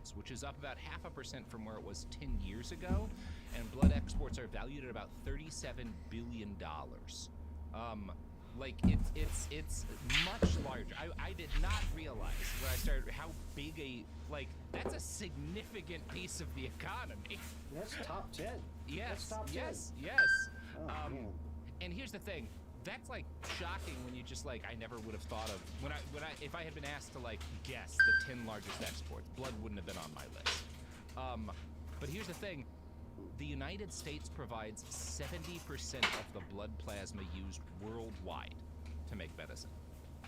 exports, which is up about 0.5% from where it was 10 years ago, and blood exports are valued at about $37 billion. Like it's much larger. I did not realize when I started how big that's a significant piece of the economy. That's top 10. Yes, That's top 10. yes. Oh, man. And here's the thing. That's like shocking when you just I never would have thought of if I had been asked to guess the 10 largest exports, blood wouldn't have been on my list. But here's the thing. The United States provides 70% of the blood plasma used worldwide to make medicine.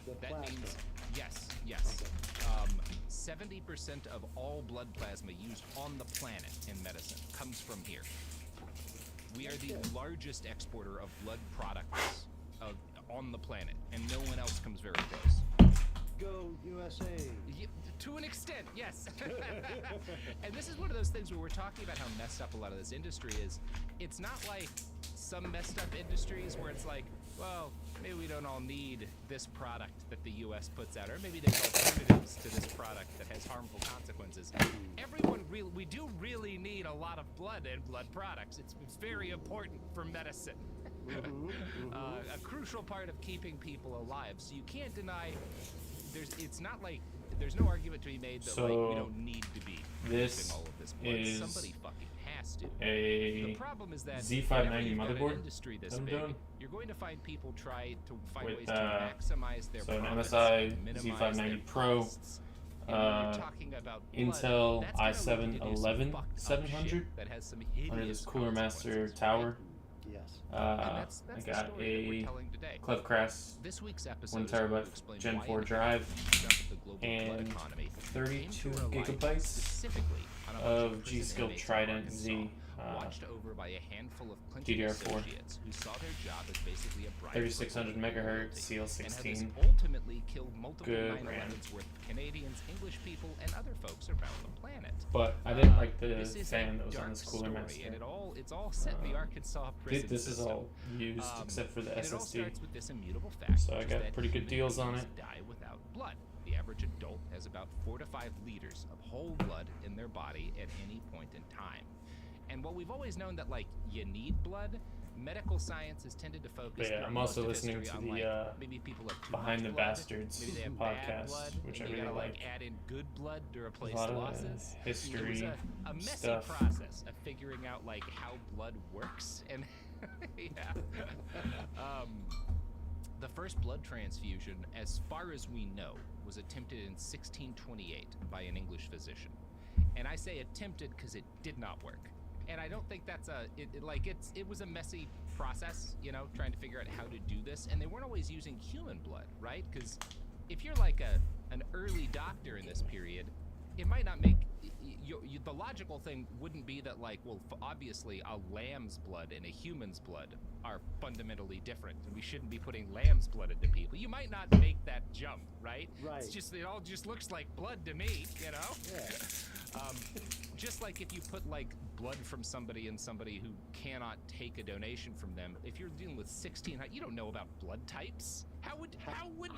The That plasma. means yes. Okay. 70% of all blood plasma used on the planet in medicine comes from here. We are the largest exporter of blood products on the planet, and no one else comes very close. Go USA. Yeah, to an extent, yes. And this is one of those things where we're talking about how messed up a lot of this industry is. It's not like some messed up industries where it's like, well, maybe we don't all need this product that the U.S. puts out, or maybe there's alternatives to this product that has harmful consequences. We do really need a lot of blood and blood products. It's very important for medicine. A crucial part of keeping people alive. So you can't deny. It's not like there's no argument to be made that we don't need to be using all of this blood. Is Somebody fucking has to. a The problem is that Z590 whenever you've got an motherboard industry this that I'm big, doing you're going to find people try to find with, ways to maximize their so an profits, MSI minimize Z590 their Pro, costs. And when you're talking about blood, Intel that's gonna lead you to do some i7 fucked up 1100 shit that has some under this hideous Cooler Master consequences, tower. right? Yes. And I that's the got story that we're a telling today. Clevcrass This week's episode 1 is going to terabyte explain Gen why 4 and how drive the jump of the global blood and economy 32 came to rely gigabytes specifically on a bunch of prison G-Skill inmates in Trident Arkansas, Z watched over by a handful of Clinton DDR4, associates who saw their job as basically a bribe for 3600 political megahertz loyalty, and how this CL16. ultimately killed multiple Good 9/11s worth of Canadians, English people, and other folks around the planet. But I didn't like the This is fan a that was on dark this Cooler story, Master. and it's all set in the Arkansas prison This is system. all used except for the And it all SSD. starts with this immutable fact, So I which is got that pretty good human deals on beings it. Die without blood. The average adult has about 4 to 5 liters of whole blood in their body at any point in time. And while we've always known that you need blood, medical science has tended to focus. But yeah, throughout I'm most also of listening history to on, the maybe people have too Behind much the blood, Bastards maybe they have bad podcast, blood, which I and you really gotta like. add in good blood to A replace lot of losses. It was history a messy stuff. process of figuring out how blood works, and yeah. The first blood transfusion, as far as we know, was attempted in 1628 by an English physician. And I say attempted because it did not work. And I don't think that's it was a messy process, trying to figure out how to do this. And they weren't always using human blood, right? Because if you're an early doctor in this period, it might not make the logical thing wouldn't be that obviously a lamb's blood and a human's blood are fundamentally different, and we shouldn't be putting lamb's blood into people. You might not make that jump, right? Right. It all just looks like blood to me, Yeah. Just like if you put blood from somebody and somebody who cannot take a donation from them, if you're dealing with 1600, you don't know about blood types. How would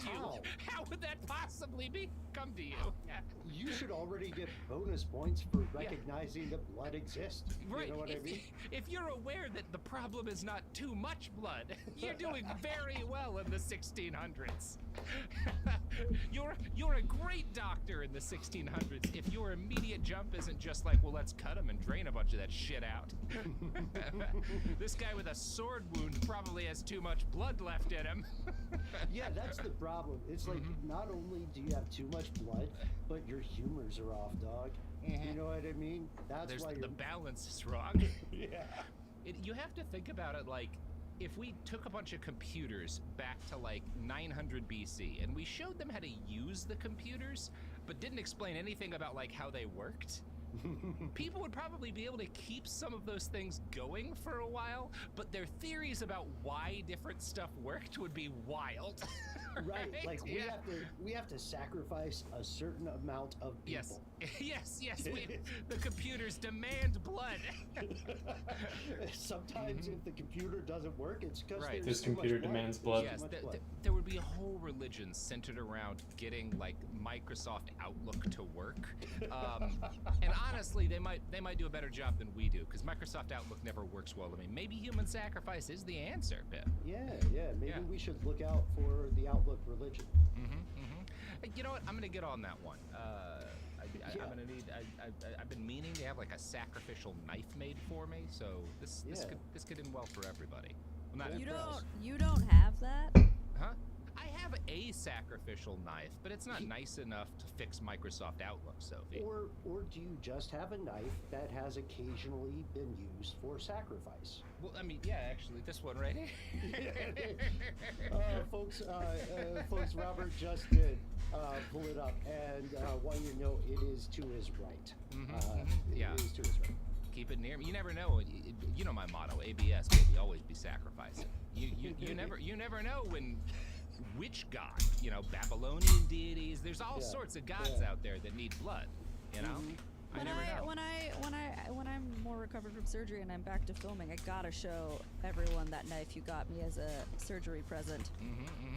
you? How? How would that possibly come to you? Yeah. You should already get bonus points for recognizing that blood exists. Right. You know what I mean? If you're aware that the problem is not too much blood, you're doing very well in the 1600s. You're a great doctor in the 1600s if your immediate jump isn't just well, let's cut him and drain a bunch of that shit out. This guy with a sword wound probably has too much blood left in him. Yeah, that's the problem. It's not only do you have too much blood, but your humors are off, dog. You know what I mean? That's why the balance is wrong. Yeah. You have to think about it if we took a bunch of computers back to 900 BC and we showed them how to use the computers, but didn't explain anything about how they worked, people would probably be able to keep some of those things going for a while, but their theories about why different stuff worked would be wild. Right. We have to sacrifice a certain amount of people. Yes. The computers demand blood. Sometimes if the computer doesn't work, it's because Right. This computer demands blood. Yes, Too much blood. there would be a whole religion centered around getting Microsoft Outlook to work. honestly, they might do a better job than we do, because Microsoft Outlook never works well. I mean, maybe human sacrifice is the answer, Pip. Yeah, maybe we should look out for the Outlook religion. You know what? I'm gonna get on that one. Yeah. I'm gonna need. I've been meaning to have like a sacrificial knife made for me, so this could end well for everybody. Well, not You don't have that? Huh? I have a sacrificial knife, but it's not nice enough to fix Microsoft Outlook, Sophie. Or do you just have a knife that has occasionally been used for sacrifice? Well, I mean, yeah, actually, this one right here. Folks, Robert just did pull it up, and want you to know it is to his right. Yeah. It is to his right. Keep it near me. You never know. You know my motto: ABS, baby, always be sacrificing. You never know when. Which god? You know, Babylonian deities. There's all sorts of gods out there that need blood. You know, I never know. When I'm more recovered from surgery and I'm back to filming, I gotta show everyone that knife you got me as a surgery present.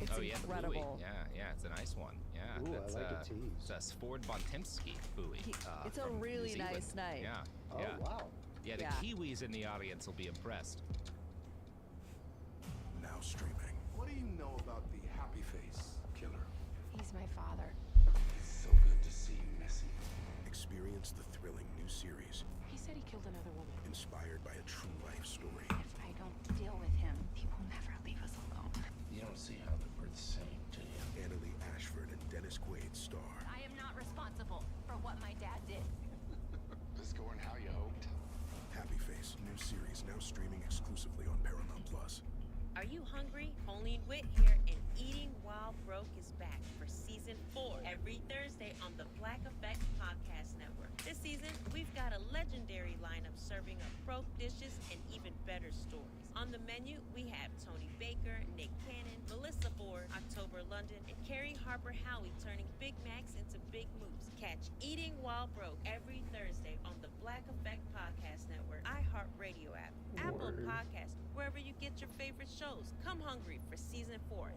It's incredible. Yeah, it's a nice one. Yeah, Ooh, that's I like the tease. it's a Ford Bontemsky Bowie. It's a from really New Zealand. nice knife. Yeah. Oh, wow. Yeah, the Yeah. Kiwis in the audience will be impressed. Now streaming. What do you know about the Happy Face killer? He's my father. It's so good to see you, Nessie. Experience the thrilling new series He said he killed another woman. inspired by a true life story. If I don't deal with him, he will never leave us alone. You don't see how they're worth saying, do you? Annalie Ashford and Dennis Quaid star. I am not responsible for what my dad did. This going how you hoped? Happy Face, new series now streaming exclusively on Paramount Plus. Are you hungry? Colleen Witt here, and Eating While Broke is back for season 4 every Thursday on the Black Effect Podcast Network. This season, we've got a legendary lineup serving up broke dishes and even better stories. On the menu, we have Tony Baker, Nick Cannon, Melissa Ford, October London, and Carrie Harper Howie turning Big Macs into big moves. Catch Eating While Broke every Thursday on the Black Effect Podcast Network, iHeartRadio app, Apple Podcasts, wherever you get your favorite shows. Come hungry for season 4.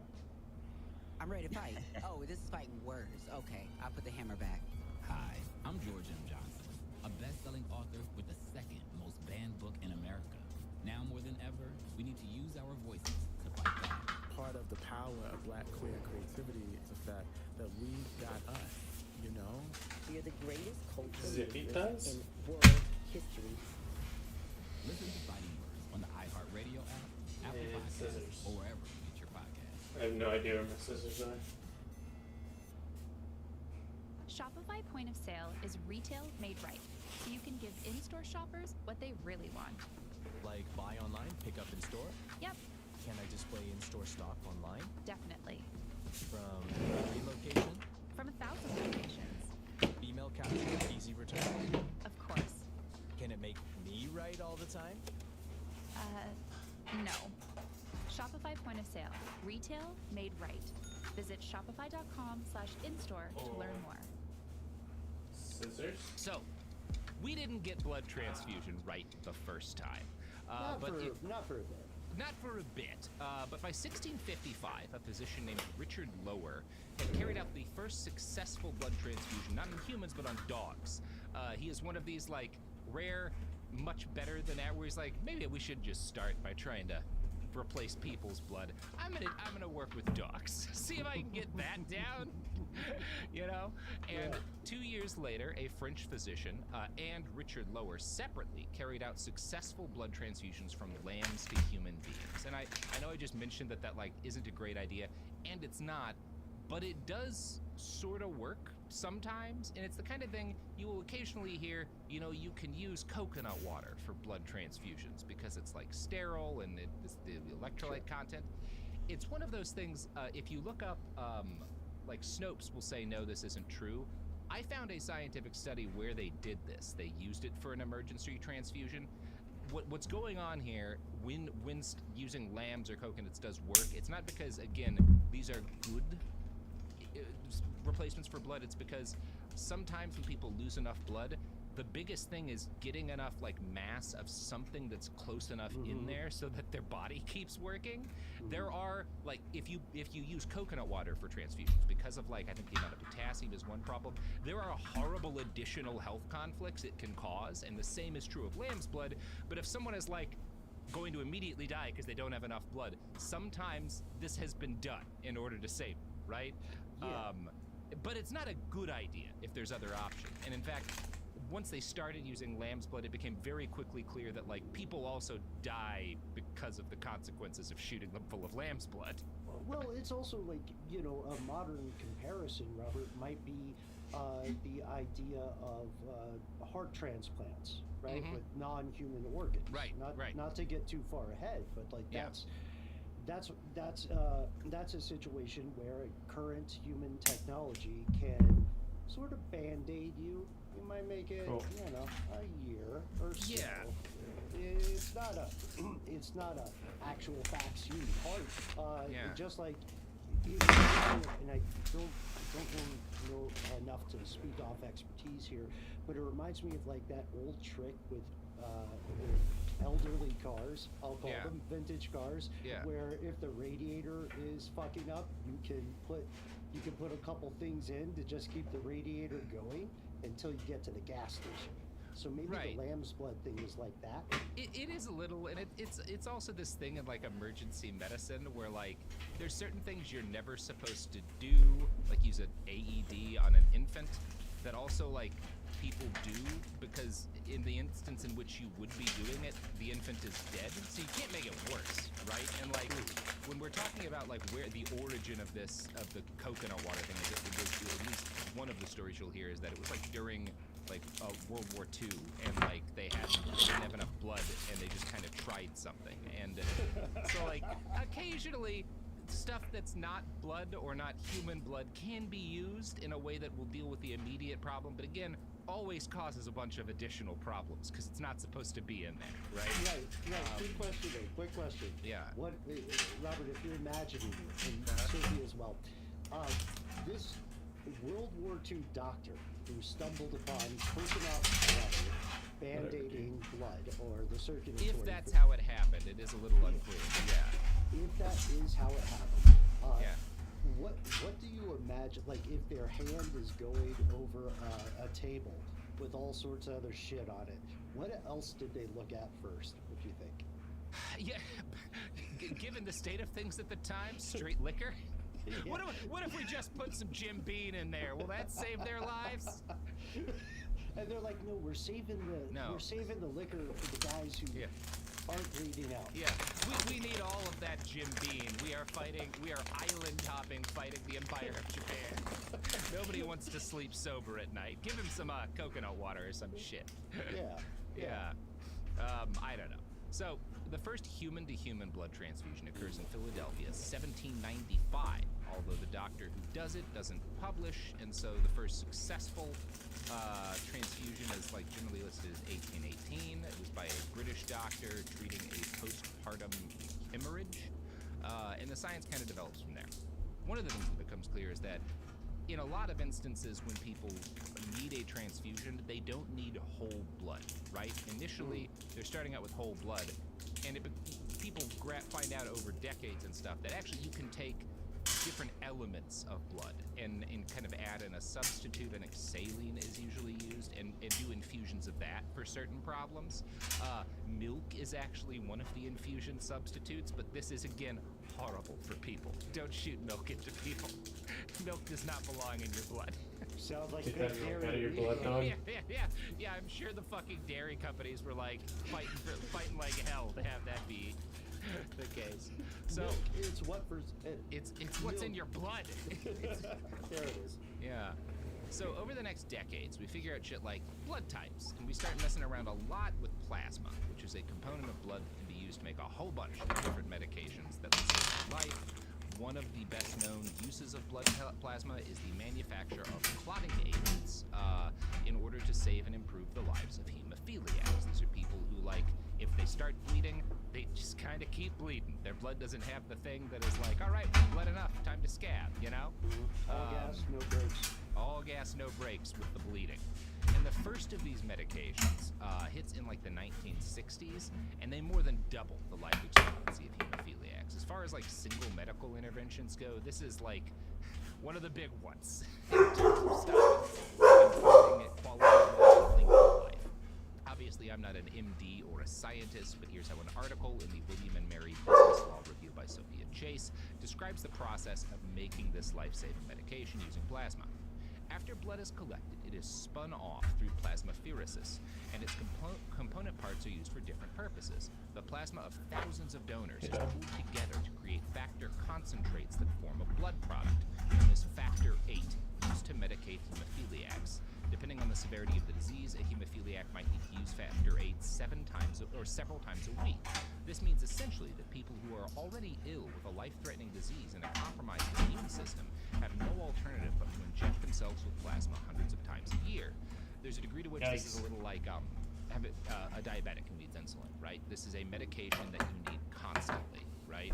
I'm ready to fight. Oh, this is fighting words. Okay, I'll put the hammer back. Hi, I'm George M. Johnson, a best-selling author with the second most banned book in America. Now more than ever, we need to use our voices to fight back. Part of the power of Black queer creativity is the fact that we've got us, you know? We are the greatest culture Zipitas? in world history. Listen to Fighting Words on the iHeartRadio app, Apple And Podcasts, scissors. or wherever you get your podcasts. I have no idea where my scissors are. Shopify Point of Sale is retail made right, so you can give in-store shoppers what they really want. Like buy online, pick up in store? Yep, Can I display in-store stock online? definitely. From every location? From 1,000 locations. Email capture, easy return? Of course. Can it make me right all the time? No. Shopify Point of Sale. Retail made right. Visit shopify.com/in-store to learn more. Scissors? So, we didn't get blood transfusion right the first time. Not for a bit. Not for a bit, but by 1655, a physician named Richard Lower had carried out the first successful blood transfusion, not on humans, but on dogs. He is one of these, like, rare, much better than that, where he's like, maybe we should just start by trying to replace people's blood. I'm gonna work with dogs. See if I can get that down. You know? And 2 years later, a French physician and Richard Lower separately carried out successful blood transfusions from lambs to human beings. And I know I just mentioned that like isn't a great idea, and it's not, but it does sort of work sometimes, and it's the kind of thing you will occasionally hear, you know, you can use coconut water for blood transfusions because it's like sterile and it's the electrolyte content. It's one of those things, if you look up, like Snopes will say, no, this isn't true. I found a scientific study where they did this. They used it for an emergency transfusion. What's going on here when using lambs or coconuts does work, it's not because, again, these are good replacements for blood. It's because sometimes when people lose enough blood, the biggest thing is getting enough like mass of something that's close enough in there so that their body keeps working. There are like if you use coconut water for transfusions, because of like I think the amount of potassium is one problem, there are horrible additional health conflicts it can cause, and the same is true of lamb's blood. But if someone is like going to immediately die because they don't have enough blood, sometimes this has been done in order to save them, right? Yeah. But it's not a good idea if there's other options. And in fact, once they started using lamb's blood, it became very quickly clear that like people also die because of the consequences of shooting them full of lamb's blood. Well, it's also like, you know, a modern comparison, Robert, might be the idea of heart transplants, right? With non-human organs. Right, right. Not to get too far ahead, but like that's a situation where current human technology can sort of band-aid you. You might make it, you know, a year or so. Yeah. It's not a actual facts human heart. Just like, and I don't really know enough to speak off expertise here, but it reminds me of like that old trick with elderly cars, I'll call them vintage cars, where if the radiator is fucking up, you can put a couple things in to just keep the radiator going until you get to the gas station. So maybe the lamb's blood thing is like that. It is a little, and it's also this thing in like emergency medicine where like there's certain things you're never supposed to do, like use an AED on an infant, that also like people do because in the instance in which you would be doing it, the infant is dead, so you can't make it worse, right? And like when we're talking about like where the origin of the coconut water thing is, at least one of the stories you'll hear is that it was like during like World War II, and like they didn't have enough blood, and they just kind of tried something, and so like occasionally stuff that's not blood or not human blood can be used in a way that will deal with the immediate problem, but again, always causes a bunch of additional problems because it's not supposed to be in there, right? Right. Quick question. Yeah. What, Robert, if you're imagining it, and Sophie as well, this World War II doctor who stumbled upon coconut water band-aiding blood or the circulatory. If that's how it happened, it is a little unclear. Yeah. If that is how it happened, what do you imagine? Like if their hand is going over a table with all sorts of other shit on it, what else did they look at first? What do you think? Yeah, given the state of things at the time, straight liquor. Yeah. What if we just put some Jim Beam in there? Will that save their lives? And they're like, no, we're saving the liquor for the guys who aren't bleeding out. Yeah, we need all of that Jim Beam. We are island hopping, fighting the Empire of Japan. Nobody wants to sleep sober at night. Give him some coconut water or some shit. Yeah. I don't know. So, the first human-to-human blood transfusion occurs in Philadelphia, 1795, although the doctor who does it doesn't publish, and so the first successful transfusion is like generally listed as 1818. It was by a British doctor treating a postpartum hemorrhage, and the science kind of develops from there. One of the things that becomes clear is that in a lot of instances when people need a transfusion, they don't need whole blood, right? Initially, they're starting out with whole blood, and people find out over decades and stuff that actually you can take different elements of blood and kind of add in a substitute. I think saline is usually used, and do infusions of that for certain problems. Milk is actually one of the infusion substitutes, but this is, again, horrible for people. Don't shoot milk into people. Milk does not belong in your blood. Sounds like get that milk out of your blood, dog. Yeah, I'm sure the fucking dairy companies were like fighting like hell to have that be the case. So milk, it's what for? It's what's in your blood. There it is. Yeah. So over the next decades, we figure out shit like blood types, and we start messing around a lot with plasma, which is a component of blood that can be used to make a whole bunch of different medications that will save life. One of the best known uses of blood plasma is the manufacture of clotting agents in order to save and improve the lives of hemophiliacs. These are people who, like, if they start bleeding, they just kind of keep bleeding. Their blood doesn't have the thing that is like, all right, we've bled enough, time to scab, you know? All gas, no brakes. All gas, no brakes with the bleeding. And the first of these medications hits in like the 1960s, and they more than double the life expectancy of hemophiliacs. As far as like single medical interventions go, this is like one of the big ones in terms of stuff improving quality of life and length of life. Obviously, I'm not an MD or a scientist, but here's how an article in the William and Mary Business Law Review by Sophia Chase describes the process of making this life-saving medication using plasma. After blood is collected, it is spun off through plasmapheresis, and its component parts are used for different purposes. The plasma of thousands of donors is pooled together to create factor concentrates that form a blood product, known as factor VIII, used to medicate hemophiliacs. Depending on the severity of the disease, a hemophiliac might need to use factor VIII several times a week. This means essentially that people who are already ill with a life-threatening disease and a compromised immune system have no alternative but to inject themselves with plasma hundreds of times a year. There's a degree to which this is a little like a diabetic who needs insulin, right? This is a medication that you need constantly, right?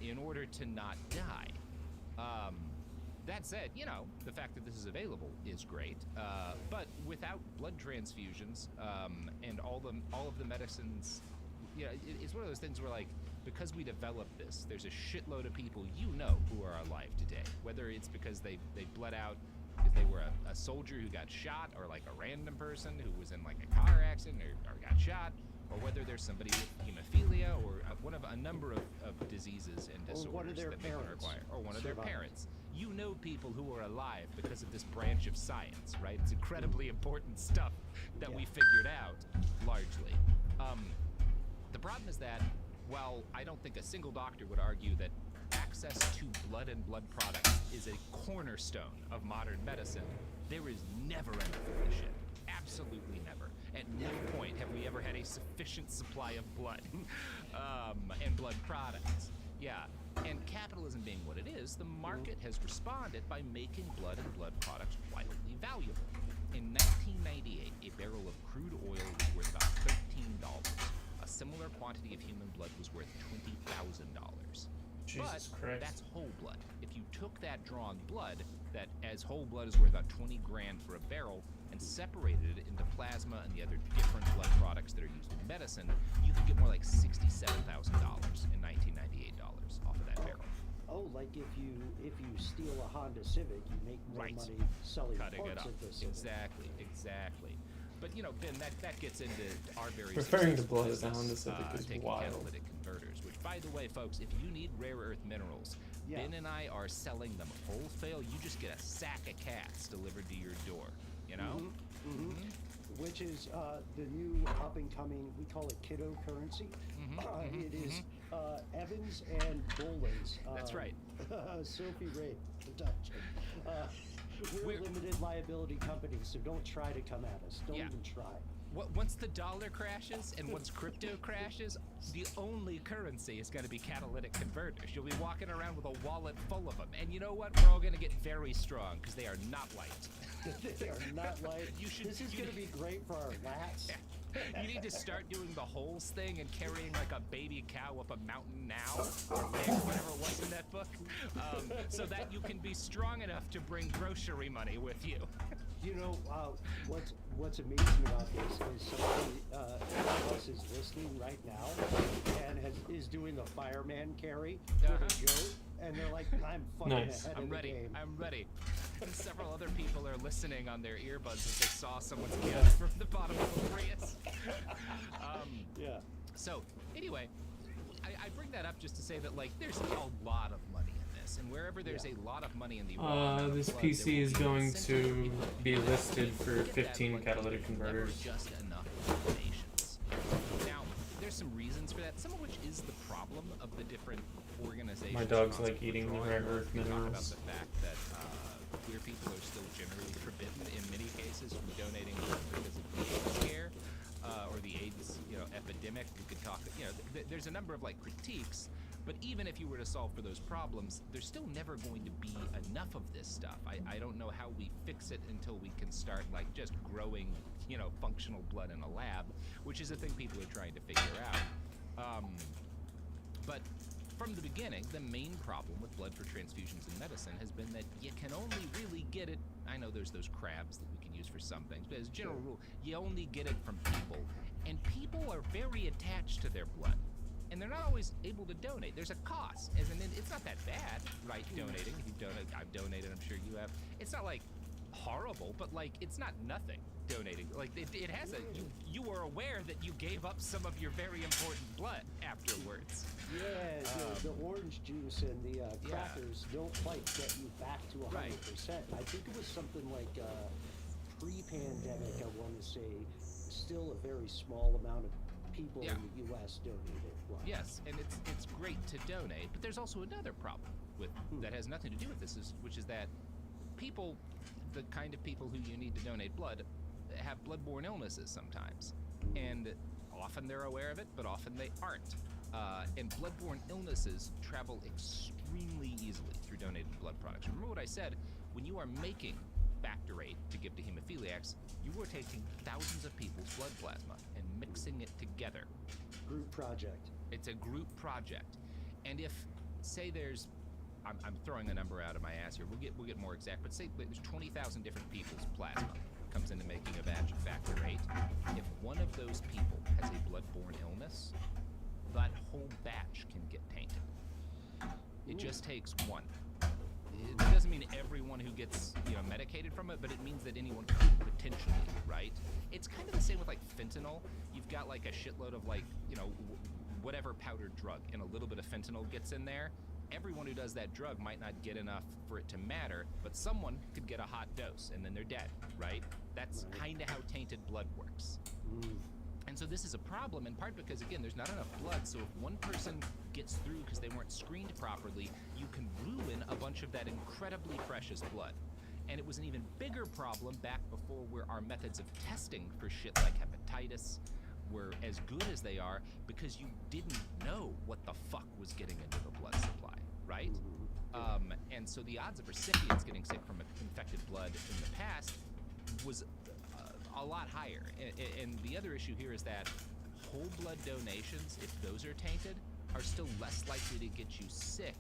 In order to not die. That said, you know, the fact that this is available is great, but without blood transfusions and all of the medicines, yeah, it's one of those things where, like, because we developed this, there's a shitload of people you know who are alive today. Whether it's because they bled out because they were a soldier who got shot, or like a random person who was in like a car accident or got shot, or whether there's somebody with hemophilia or one of a number of diseases and disorders that they can require, or one of their parents. You know people who are alive because of this branch of science, right? It's incredibly important stuff that we figured out, largely. The problem is that, while I don't think a single doctor would argue that access to blood and blood products is a cornerstone of modern medicine, there is never enough of this shit. Absolutely never. At no point have we ever had a sufficient supply of blood and blood products. Yeah, and capitalism being what it is, the market has responded by making blood and blood products wildly valuable. In 1998, a barrel of crude oil was worth about $13. A similar quantity of human blood was worth $20,000. Jesus but Christ. That's whole blood. If you took that drawn blood, that as whole blood is worth about 20 grand for a barrel, and separated it into plasma and the other different blood products that are used in medicine, you could get more like $67,000 in 1998 off of that barrel. Oh, like if you steal a Honda Civic, you make more money selling parts of the Civic. Exactly. But you know, Ben, that gets into our very referring to blood as a Honda Civic is wild. Catalytic converters, which, by the way, folks, if you need rare earth minerals, Ben and I are selling them wholesale. You just get a sack of cats delivered to your door. You know, which is the new up and coming. We call it kiddo currency. It is Evans and Boland's. That's right. Sophie Ray production. We're a limited liability company, so don't try to come at us. Don't even try. Once the dollar crashes and once crypto crashes, the only currency is going to be catalytic converters. You'll be walking around with a wallet full of them. And you know what? We're all going to get very strong because they are not light. They are not light. This is going to be great for our lats. You need to start doing the holes thing and carrying like a baby cow up a mountain now, or whatever it was in that book, so that you can be strong enough to bring grocery money with you. You know, what's amazing about this is somebody else is listening right now and is doing the fireman carry with a joke, and they're like, I'm fucking ahead of the game. I'm ready. And several other people are listening on their earbuds as they saw someone's kids from the bottom of a Prius. So, anyway, I bring that up just to say that, like, there's a lot of money in this, and wherever there's a lot of money in the this PC is going to be listed for 15 catalytic converters. Just enough donations. Now, there's some reasons for that, some of which is the problem of the different organizations. My dog's like eating the rare earth minerals. About the fact that queer people are still generally forbidden in many cases from donating because of the AIDS scare or the AIDS, epidemic. We could talk, there's a number of like critiques, but even if you were to solve for those problems, there's still never going to be enough of this stuff. I don't know how we fix it until we can start like just growing, functional blood in a lab, which is a thing people are trying to figure out. But from the beginning, the main problem with blood for transfusions in medicine has been that you can only really get it. I know there's those crabs that we can use used for some things, but as a general rule, you only get it from people, and people are very attached to their blood. And they're not always able to donate. There's a cost, as in it's not that bad, right? Donating. If you donate, I've donated. I'm sure you have. It's not like horrible, but like it's not nothing. Donating, like it has a. You were aware that you gave up some of your very important blood afterwards. Yeah, the orange juice and the crackers don't quite get you back to 100%. Right. I think it was something like pre-pandemic. I want to say, still a very small amount of people in the U.S. donated blood. Yes, and it's great to donate, but there's also another problem with that has nothing to do with this, which is that people, the kind of people who you need to donate blood, have bloodborne illnesses sometimes, and often they're aware of it, but often they aren't. And bloodborne illnesses travel extremely easily through donated blood products. Remember what I said? When you are making Factor VIII to give to hemophiliacs, you are taking thousands of people's blood plasma and mixing it together. Group project. It's a group project. And if, say there's, I'm throwing a number out of my ass here, we'll get more exact, but say there's 20,000 different people's plasma comes into making a batch of Factor VIII. If one of those people has a bloodborne illness, that whole batch can get tainted. It just takes one. It doesn't mean everyone who gets, medicated from it, but it means that anyone could potentially, right? It's kind of the same with like fentanyl. You've got like a shitload of like, whatever powdered drug, and a little bit of fentanyl gets in there. Everyone who does that drug might not get enough for it to matter, but someone could get a hot dose and then they're dead, right? That's kind of how tainted blood works. And so this is a problem in part because, again, there's not enough blood, so if one person gets through because they weren't screened properly, you can ruin a bunch of that incredibly precious blood. And it was an even bigger problem back before where our methods of testing for shit like hepatitis were as good as they are, because you didn't know what the fuck was getting into the blood supply, right? And so the odds of recipients getting sick from infected blood in the past was a lot higher. And the other issue here is that whole blood donations, if those are tainted, are still less likely to get you sick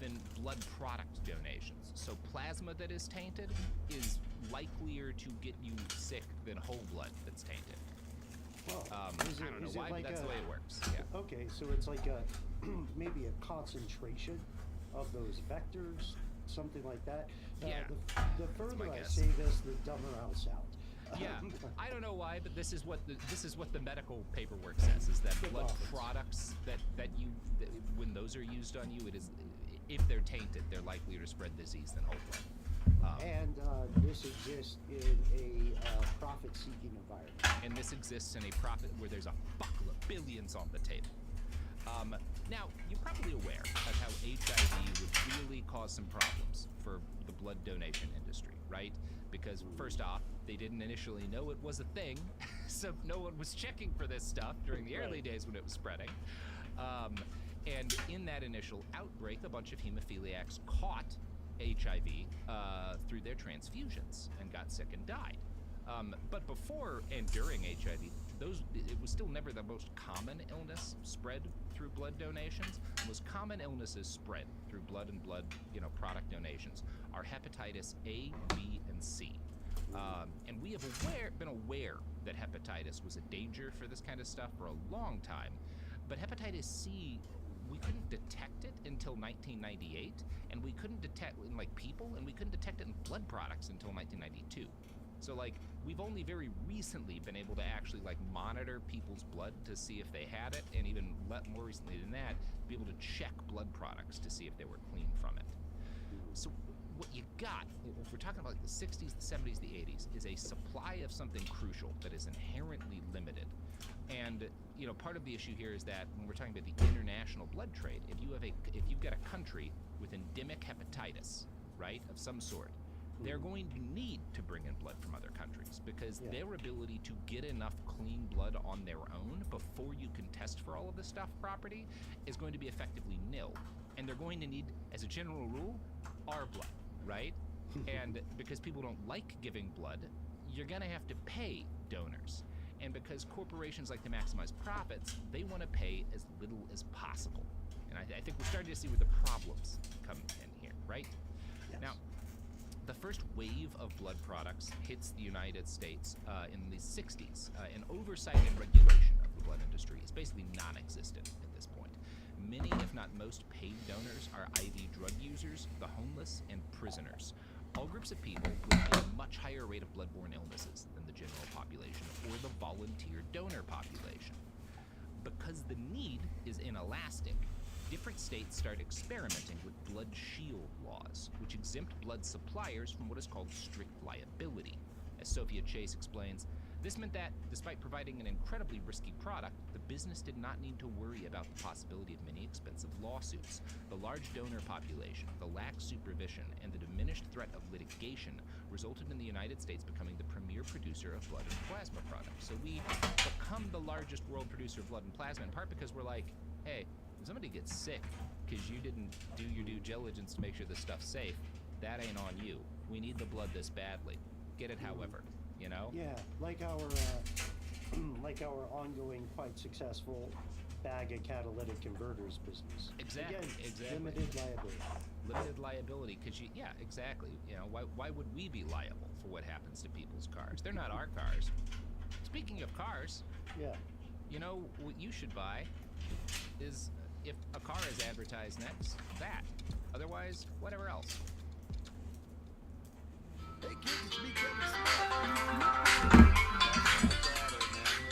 than blood product donations. So plasma that is tainted is likelier to get you sick than whole blood that's tainted. Well, I don't know why, but that's the way it works. Yeah. Okay, so it's like a maybe a concentration of those vectors, something like that. Yeah. The further I say this, the dumber I'll sound. Yeah, I don't know why, but this is what the medical paperwork says: is that blood products that when those are used on you, it is, if they're tainted, they're likelier to spread disease than whole blood. And this exists in a profit-seeking environment. And this exists in a profit where there's a buckle of billions on the table. Now, you're probably aware of how HIV would really cause some problems for the blood donation industry, right? Because first off, they didn't initially know it was a thing, so no one was checking for this stuff during the early days when it was spreading. And in that initial outbreak, a bunch of hemophiliacs caught HIV through their transfusions and got sick and died. But before and during HIV, it was still never the most common illness spread through blood donations. The most common illnesses spread through blood and blood, product donations are hepatitis A, B, and C. And we have been aware that hepatitis was a danger for this kind of stuff for a long time. But hepatitis C, we couldn't detect it until 1998, and we couldn't detect in people, and we couldn't detect it in blood products until 1992. So we've only very recently been able to actually monitor people's blood to see if they had it, and even more recently than that, be able to check blood products to see if they were clean from it. So what you got, if we're talking about the 60s, the 70s, the 80s, is a supply of something crucial that is inherently limited. And part of the issue here is that when we're talking about the international blood trade, if you've got a country with endemic hepatitis, right, of some sort, they're going to need to bring in blood from other countries because their ability to get enough clean blood on their own before you can test for all of this stuff properly is going to be effectively nil. And they're going to need, as a general rule, our blood, right? And because people don't like giving blood, you're going to have to pay donors. And because corporations like to maximize profits, they want to pay as little as possible. And I think we're starting to see where the problems come in here, right? Yes. Now, The first wave of blood products hits the United States in the 60s. And oversight and regulation of the blood industry is basically non-existent at this point. Many, if not most, paid donors are IV drug users, the homeless, and prisoners. All groups of people with a much higher rate of bloodborne illnesses than the general population or the volunteer donor population. Because the need is inelastic, different states start experimenting with blood shield laws, which exempt blood suppliers from what is called strict liability. As Sophia Chase explains, this meant that, despite providing an incredibly risky product, the business did not need to worry about the possibility of many expensive lawsuits. The large donor population, the lax supervision, and the diminished threat of litigation resulted in the United States becoming the premier producer of blood and plasma products. So we become the largest world producer of blood and plasma, in part because we're like, hey, if somebody gets sick because you didn't do your due diligence to make sure this stuff's safe, that ain't on you. We need the blood this badly. Get it however. You know? Yeah, like our ongoing, quite successful bag of catalytic converters business. Exactly. Again, exactly. Limited liability. Limited liability, because yeah, exactly. You know, why would we be liable for what happens to people's cars? They're not our cars. Speaking of cars, yeah, you know what you should buy is, if a car is advertised next, that. Otherwise, whatever else. Hey kids, it's me, Kevin Smith.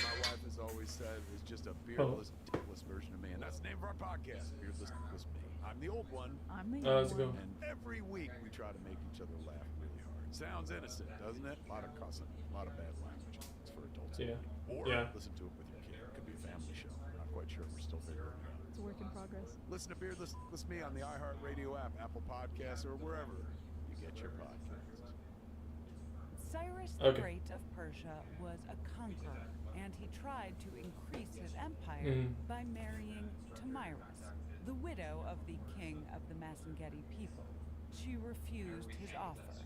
My wife has always said is just a beardless, dickless version of me, and that's the name of our podcast, Beardless Dickless Me. I'm the old one. I'm the young one. And every week we try to make each other laugh really hard. Sounds innocent, doesn't it? A lot of cussing, a lot of bad language. It's for adults. Yeah. Or yeah. listen to it with your kid. It could be a family show. Not quite sure. We're still figuring it out. It's a work in progress. Listen to Beardless Dickless Me on the iHeartRadio app, Apple Podcasts, or wherever you get your podcasts. Cyrus the Great of Persia was a conqueror, and he tried to increase his empire by marrying Tomyris, the widow of the king of the Masangeti people. She refused his offer,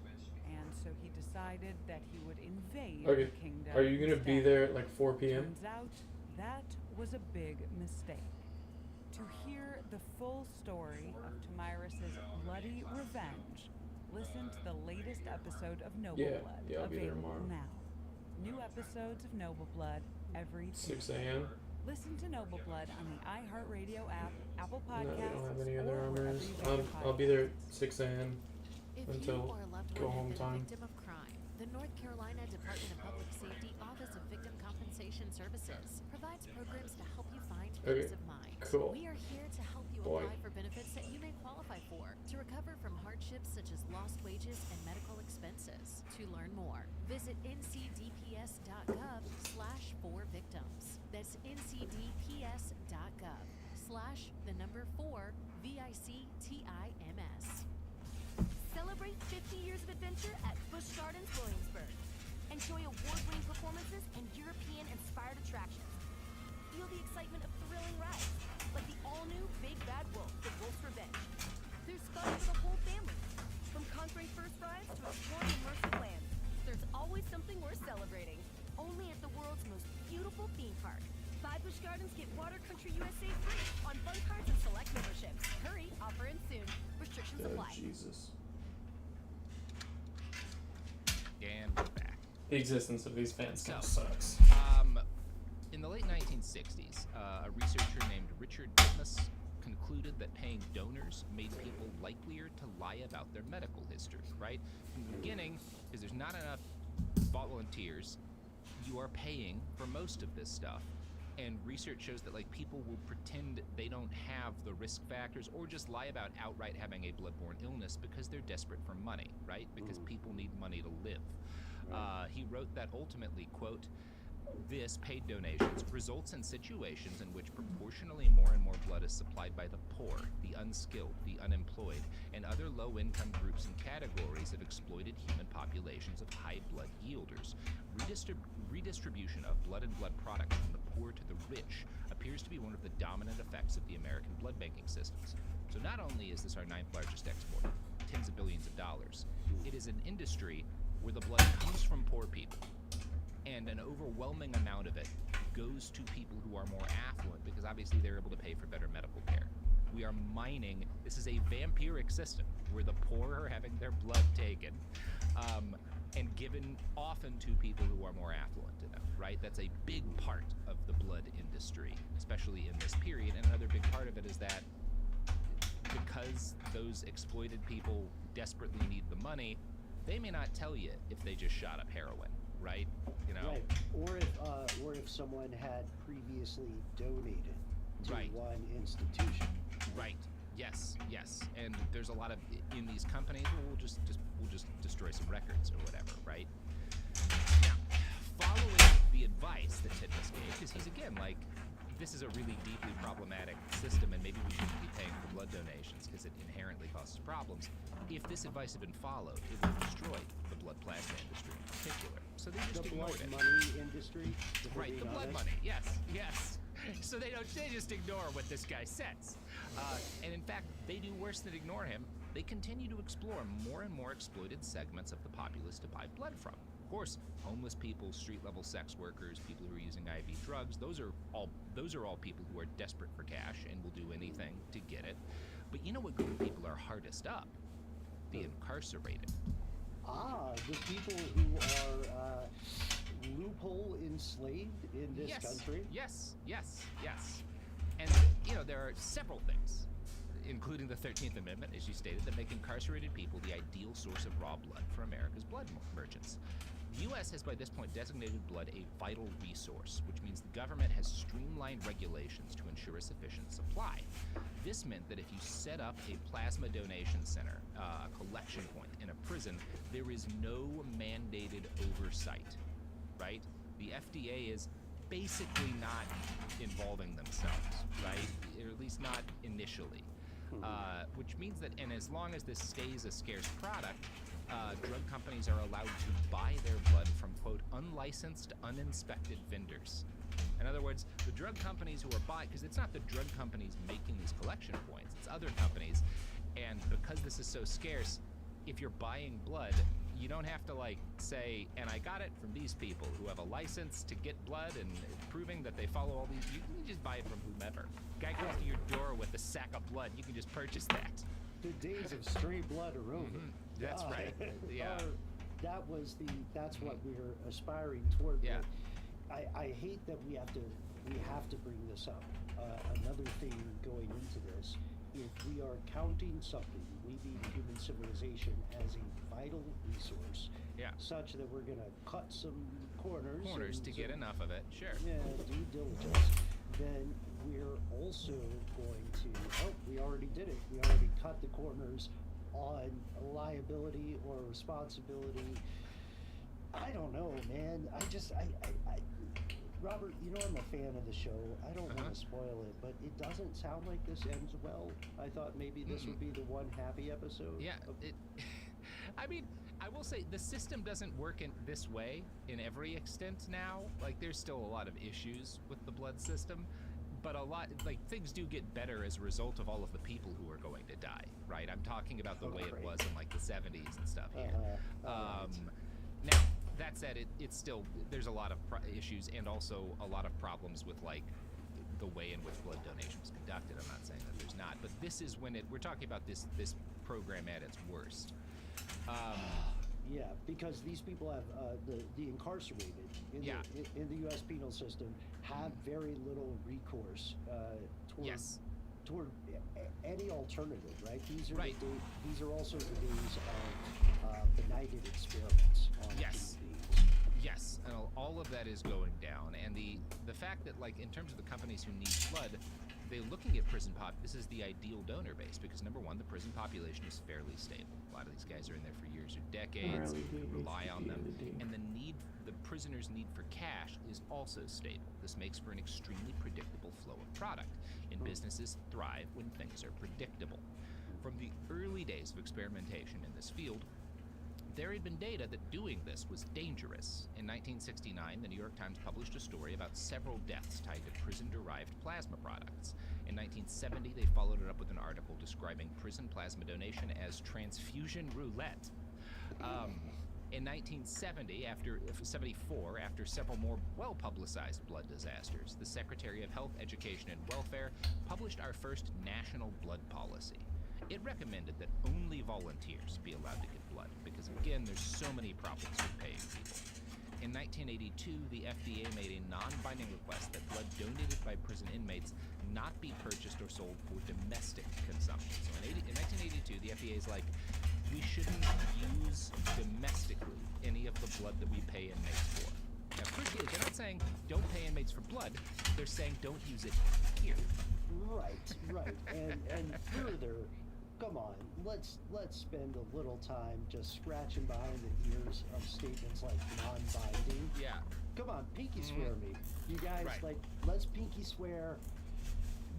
and so he decided that he would invade the kingdom. Are you going to be there at like 4 p.m.? Turns out that was a big mistake. To hear the full story of Tomyris' bloody revenge, listen to the latest episode of Noble Blood, I'll be there available tomorrow. now. New episodes of Noble Blood every 6 a.m. Listen to Noble Blood on the iHeartRadio app, Apple No, Podcasts, we don't have any other or wherever armors. you get your I'll be there podcasts. at 6 a.m. until go home time. Victim of crime. The North Carolina Department of Public Safety Office of Victim Compensation Services provides programs to help you find peace of mind. Cool. We are here to help you apply for benefits that you may qualify for, to recover from hardships such as lost wages and medical expenses. To learn more, visit ncdps.gov/4victims. That's ncdps.gov/4VICTIMS. Celebrate 50 years of adventure at Busch Gardens, Williamsburg. Enjoy award-winning performances and European-inspired attractions. Feel the excitement of thrilling rides, like the all-new Big Bad Wolf, The Wolf's Revenge. There's fun for the whole family, from conquering first rides to exploring immersive lands. There's always something worth celebrating, only at the world's most beautiful theme park. Buy Busch Gardens, get Water Country USA free on fun cards and select memberships. Hurry, offer ends soon. Restrictions apply. Jesus. And we're back. The existence of these fans kind of sucks. In the late 1960s, a researcher named Richard Titmus concluded that paying donors made people likelier to lie about their medical history, right? From the beginning, because there's not enough volunteers, you are paying for most of this stuff. And research shows that like people will pretend they don't have the risk factors or just lie about outright having a bloodborne illness because they're desperate for money, right? Because people need money to live. He wrote that ultimately, quote, this, paid donations, results in situations in which proportionally more and more blood is supplied by the poor, the unskilled, the unemployed, and other low-income groups and categories of exploited human populations of high blood yielders. Redistribution of blood and blood products from the poor to the rich appears to be one of the dominant effects of the American blood banking systems. So not only is this our 9th largest exporter, tens of billions of dollars, it is an industry where the blood comes from poor people. And an overwhelming amount of it goes to people who are more affluent because obviously they're able to pay for better medical care. We are mining, this is a vampiric system. where the poor are having their blood taken, and given often to people who are more affluent enough, right? That's a big part of the blood industry, especially in this period. And another big part of it is that because those exploited people desperately need the money, they may not tell you if they just shot up heroin, right? You know, right. Or if someone had previously donated to one institution. Right. Yes. And there's a lot of in these companies. We'll just destroy some records or whatever, right? Now, following the advice that Titmus gave, because he's again like, this is a really deeply problematic system, and maybe we shouldn't be paying for blood donations because it inherently causes problems. If this advice had been followed, it would have destroyed the blood plasma industry in particular. So they just ignored it. The blood money industry. Right. The blood money. Yes. So they just ignore what this guy says. And in fact, they do worse than ignore him. They continue to explore more and more exploited segments of the populace to buy blood from. Of course, homeless people, street-level sex workers, people who are using IV drugs, those are all people who are desperate for cash and will do anything to get it. But you know what group of people are hardest up? The incarcerated. The people who are loophole enslaved in this country? Yes. And, there are several things, including the 13th Amendment, as you stated, that make incarcerated people the ideal source of raw blood for America's blood merchants. The U.S. has by this point designated blood a vital resource, which means the government has streamlined regulations to ensure a sufficient supply. This meant that if you set up a plasma donation center, a collection point in a prison, there is no mandated oversight, right? The FDA is basically not involving themselves, right? Or at least not initially. Which means that, and as long as this stays a scarce product, drug companies are allowed to buy their blood from, quote, unlicensed, uninspected vendors. In other words, the drug companies who are buying, because it's not the drug companies making these collection points, it's other companies. And because this is so scarce, if you're buying blood, you don't have to say, and I got it from these people who have a license to get blood and proving that they follow all these. You can just buy it from whomever. Guy comes to your door with a sack of blood, you can just purchase that. The days of stray blood are over. That's right. Yeah. That's what we're aspiring toward. Yeah. I hate that we have to bring this up. Another thing going into this, if we are counting something, we being human civilization, as a vital resource, such that we're gonna cut some corners to get enough of it. Sure. Yeah, due diligence. Then we're also going to. We already did it. We already cut the corners on liability or responsibility. I don't know, man. Robert, I'm a fan of the show. I don't want to spoil it, but it doesn't sound like this ends well. I thought maybe this would be the one happy episode. Yeah. I mean, I will say the system doesn't work in this way in every extent now. There's still a lot of issues with the blood system, but a lot, things do get better as a result of all of the people who are going to die, right? I'm talking about the way it was in the 70s and stuff here. Now, that said, it's still, there's a lot of issues and also a lot of problems with the way in which blood donation was conducted. I'm not saying that there's not, but this is when we're talking about this program at its worst. Yeah, because these people have the incarcerated in the U.S. penal system have very little recourse toward any alternative, right? These are these are also the days of benighted experiments on human beings. Yes, and all of that is going down, and the fact that in terms of the companies who need blood, they're looking at prison this is the ideal donor base because number one, the prison population is fairly stable. A lot of these guys are in there for years or decades. You can rely on them, and the prisoners' need for cash is also stable. This makes for an extremely predictable flow of product, and businesses thrive when things are predictable. From the early days of experimentation in this field, there had been data that doing this was dangerous. In 1969, the New York Times published a story about several deaths tied to prison-derived plasma products. In 1970, they followed it up with an article describing prison plasma donation as transfusion roulette. In 1970, after several more well-publicized blood disasters, the Secretary of Health, Education, and Welfare published our first national blood policy. It recommended that only volunteers be allowed to give blood because, again, there's so many problems with paying people. In 1982, the FDA made a non-binding request that blood donated by prison inmates not be purchased or sold for domestic consumption. So in 1982, the FDA is like, we shouldn't use domestically any of the blood that we pay inmates for. Now, crucially, they're not saying don't pay inmates for blood. They're saying don't use it here. Right. And further, come on, let's spend a little time just scratching behind the ears of statements like non-binding. Yeah. Come on, pinky swear me. You guys, let's pinky swear,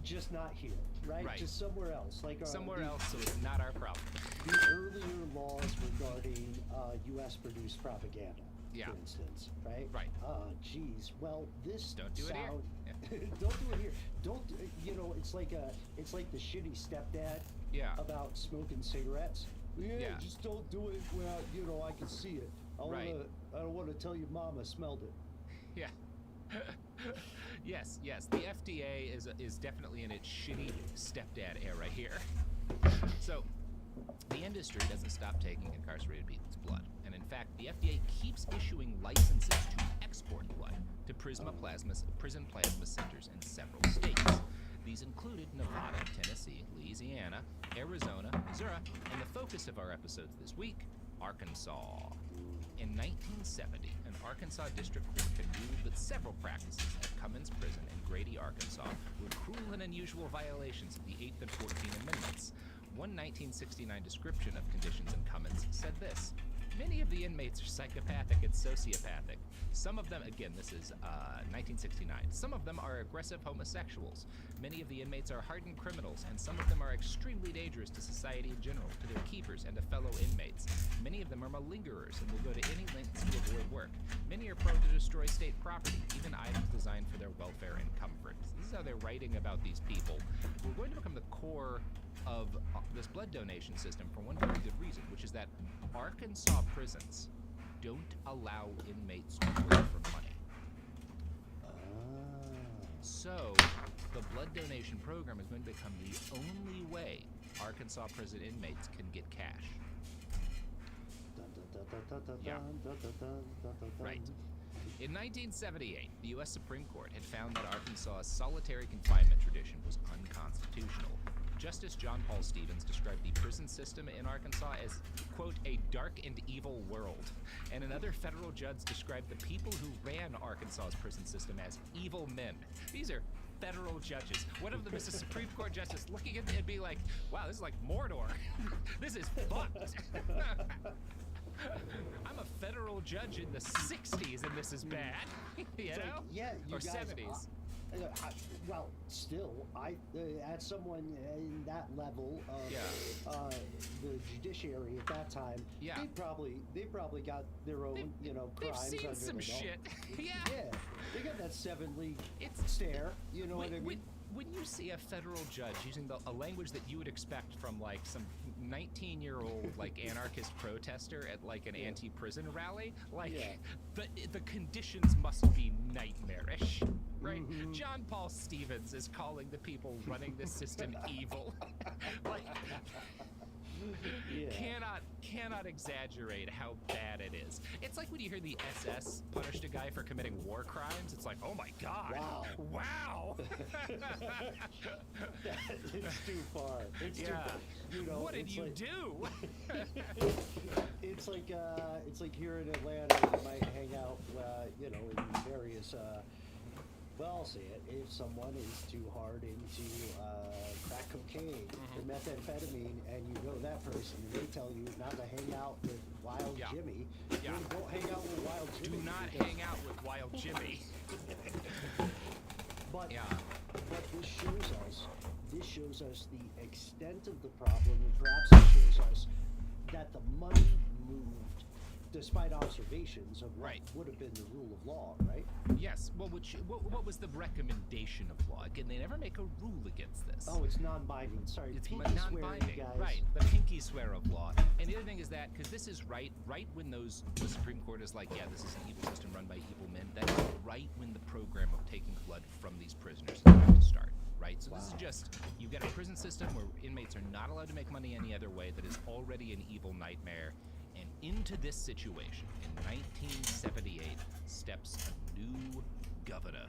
just not here, right? Just somewhere else. Somewhere else, so it's not our problem. The earlier laws regarding U.S.-produced propaganda, for instance, right? Right. Geez. Well, this don't do it here. Don't do it here. Don't. It's like the shitty stepdad. Yeah. About smoking cigarettes. Yeah. Just don't do it where I can see it. I don't want to tell you, Mama smelled it. Yeah. Yes. The FDA is definitely in its shitty stepdad era here. So, the industry doesn't stop taking incarcerated people's blood, and in fact, the FDA keeps issuing licenses to export blood to prison plasma centers in several states. These included Nevada, Tennessee, Louisiana, Arizona, Missouri, and the focus of our episodes this week, Arkansas. In 1970, an Arkansas district court had ruled that several practices at Cummins Prison in Grady, Arkansas were cruel and unusual violations of the 8th and 14th Amendments. One 1969 description of conditions in Cummins said this: many of the inmates are psychopathic and sociopathic. Some of them, again, this is 1969, some of them are aggressive homosexuals. Many of the inmates are hardened criminals, and some of them are extremely dangerous to society in general, to their keepers, and to fellow inmates. Many of them are malingerers and will go to any lengths to avoid work. Many are prone to destroy state property, even items designed for their welfare and comfort. This is how they're writing about these people. We're going to become the core of this blood donation system for one very good reason, which is that Arkansas prisons don't allow inmates to work for money. So, the blood donation program is going to become the only way Arkansas prison inmates can get cash. Yeah. Right. In 1978, the U.S. Supreme Court had found that Arkansas's solitary confinement tradition was unconstitutional. Justice John Paul Stevens described the prison system in Arkansas as, quote, a dark and evil world. And another federal judge described the people who ran Arkansas's prison system as evil men. These are federal judges. One of them is a Supreme Court justice looking at it and be like, wow, this is like Mordor. This is fucked. I'm a federal judge in the 60s and this is bad. You know? Or guys, 70s. Well, still, as someone in that level of the judiciary at that time, they probably got their own, crimes. They've seen under some the belt. shit. Yeah, they got that 7-league stare. You know what I mean? When you see a federal judge using a language that you would expect from like some 19-year-old like anarchist protester at like an anti-prison rally, the conditions must be nightmarish, right? Mm-hmm. John Paul Stevens is calling the people running this system evil. Like, cannot exaggerate how bad it is. It's like when you hear the SS punished a guy for committing war crimes. It's like, oh my god, wow. It's too far. It's too far. What did you do? It's like here in Atlanta, you might hang out, in various. Well, I'll say it. If someone is too hard into crack cocaine or methamphetamine, and you know that person, and they tell you not to hang out with Wild Jimmy, don't hang out with Wild Jimmy. Do not hang out with Wild Jimmy. But this shows us the extent of the problem, and perhaps it shows us that the money moved despite observations of what would have been the rule of law, right? Yes. Well, what was the recommendation of law? Again, they never make a rule against this. Oh, it's non-binding. Sorry, it's pinky non-binding. Guys. Right. The pinky swear of law. And the other thing is that because this is right when the Supreme Court is like, yeah, this is an evil system run by evil men. That is right when the program of taking blood from these prisoners is about to start. right? So this is just, you've got a prison system where inmates are not allowed to make money any other way that is already an evil nightmare. And into this situation, in 1978, steps a new governor,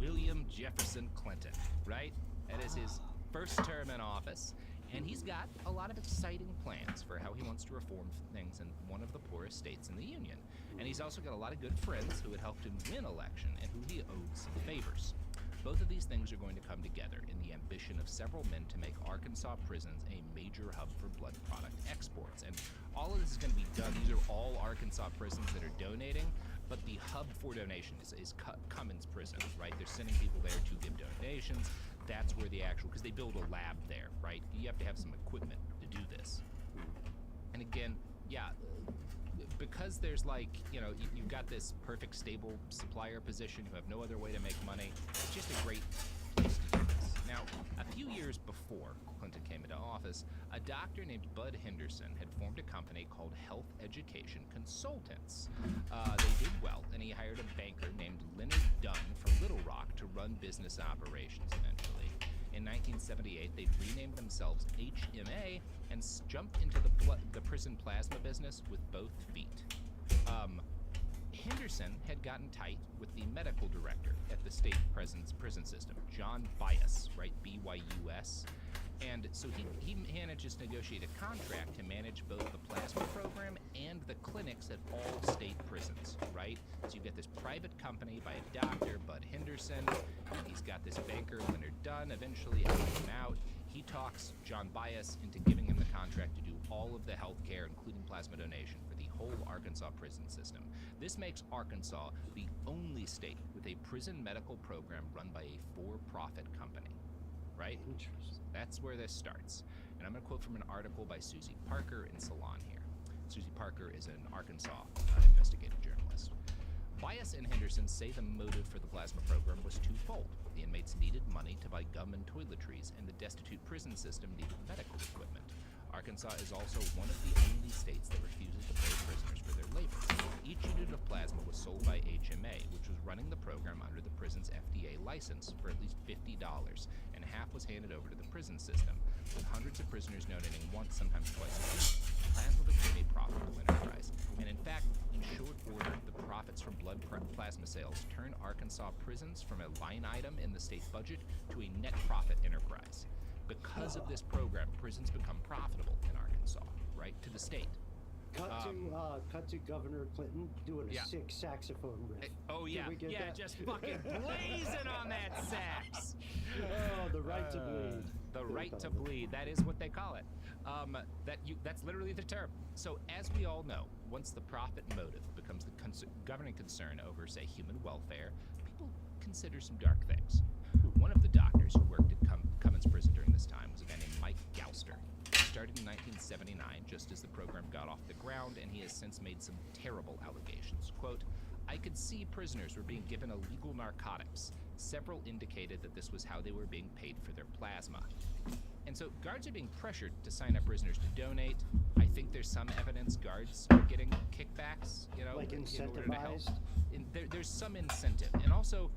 William Jefferson Clinton, right? That is his first term in office. And he's got a lot of exciting plans for how he wants to reform things in one of the poorest states in the Union. And he's also got a lot of good friends who had helped him win election and who he owed some favors. Both of these things are going to come together in the ambition of several men to make Arkansas prisons a major hub for blood product exports. And all of this is going to be done. These are all Arkansas prisons that are donating, but the hub for donation is Cummins Prison, right? They're sending people there to give donations. That's where the actual, because they build a lab there, right? You have to have some equipment to do this. And again, yeah, because there's like, you know, you've got this perfect stable supplier position who have no other way to make money. It's just a great place to do this. Now, a few years before Clinton came into office, a doctor named Bud Henderson had formed a company called Health Education Consultants. They did well, and he hired a banker named Leonard Dunn from Little Rock to run business operations eventually. In 1978, they renamed themselves HMA and jumped into the prison plasma business with both feet. Henderson had gotten tight with the medical director at the state prison system, John Bias, right, B-Y-U-S. And so he manages to negotiate a contract to manage both the plasma program and the clinics at all state prisons, right? So you get this private company by a doctor, Bud Henderson, and he's got this banker, Leonard Dunn, eventually helping him out. He talks John Bias into giving him the contract to do all of the health care, including plasma donation, for the whole Arkansas prison system. This makes Arkansas the only state with a prison medical program run by a for-profit company, right? Interesting. That's where this starts. And I'm going to quote from an article by Susie Parker in Salon here. Susie Parker is an Arkansas investigative journalist. Bias and Henderson say the motive for the plasma program was twofold. The inmates needed money to buy gum and toiletries, and the destitute prison system needed medical equipment. Arkansas is also one of the only states that refuses to pay prisoners for their labor. Each unit of plasma was sold by HMA, which was running the program under the prison's FDA license for at least $50, and half was handed over to the prison system, with hundreds of prisoners donating once, sometimes twice a week. Plasma became a profitable enterprise, and in fact, in short order, the profits from blood plasma sales turned Arkansas prisons from a line item in the state budget to a net profit enterprise. Because of this program, prisons become profitable in Arkansas, right, to the state. Cut to Governor Clinton doing a sick saxophone riff. Oh yeah, that? Just fucking blazing on that sax. Oh, the right to bleed. The right to bleed. That is what they call it. That's literally the term. So as we all know, once the profit motive becomes the governing concern over, say, human welfare, people consider some dark things. One of the doctors who worked at Cummins Prison during this time was a guy named Mike Galster. He started in 1979, just as the program got off the ground, and he has since made some terrible allegations. Quote, "I could see prisoners were being given illegal narcotics. Several indicated that this was how they were being paid for their plasma." And so guards are being pressured to sign up prisoners to donate. I think there's some evidence guards are getting kickbacks, you know, like in order to help. incentivized. There's some incentive. And also,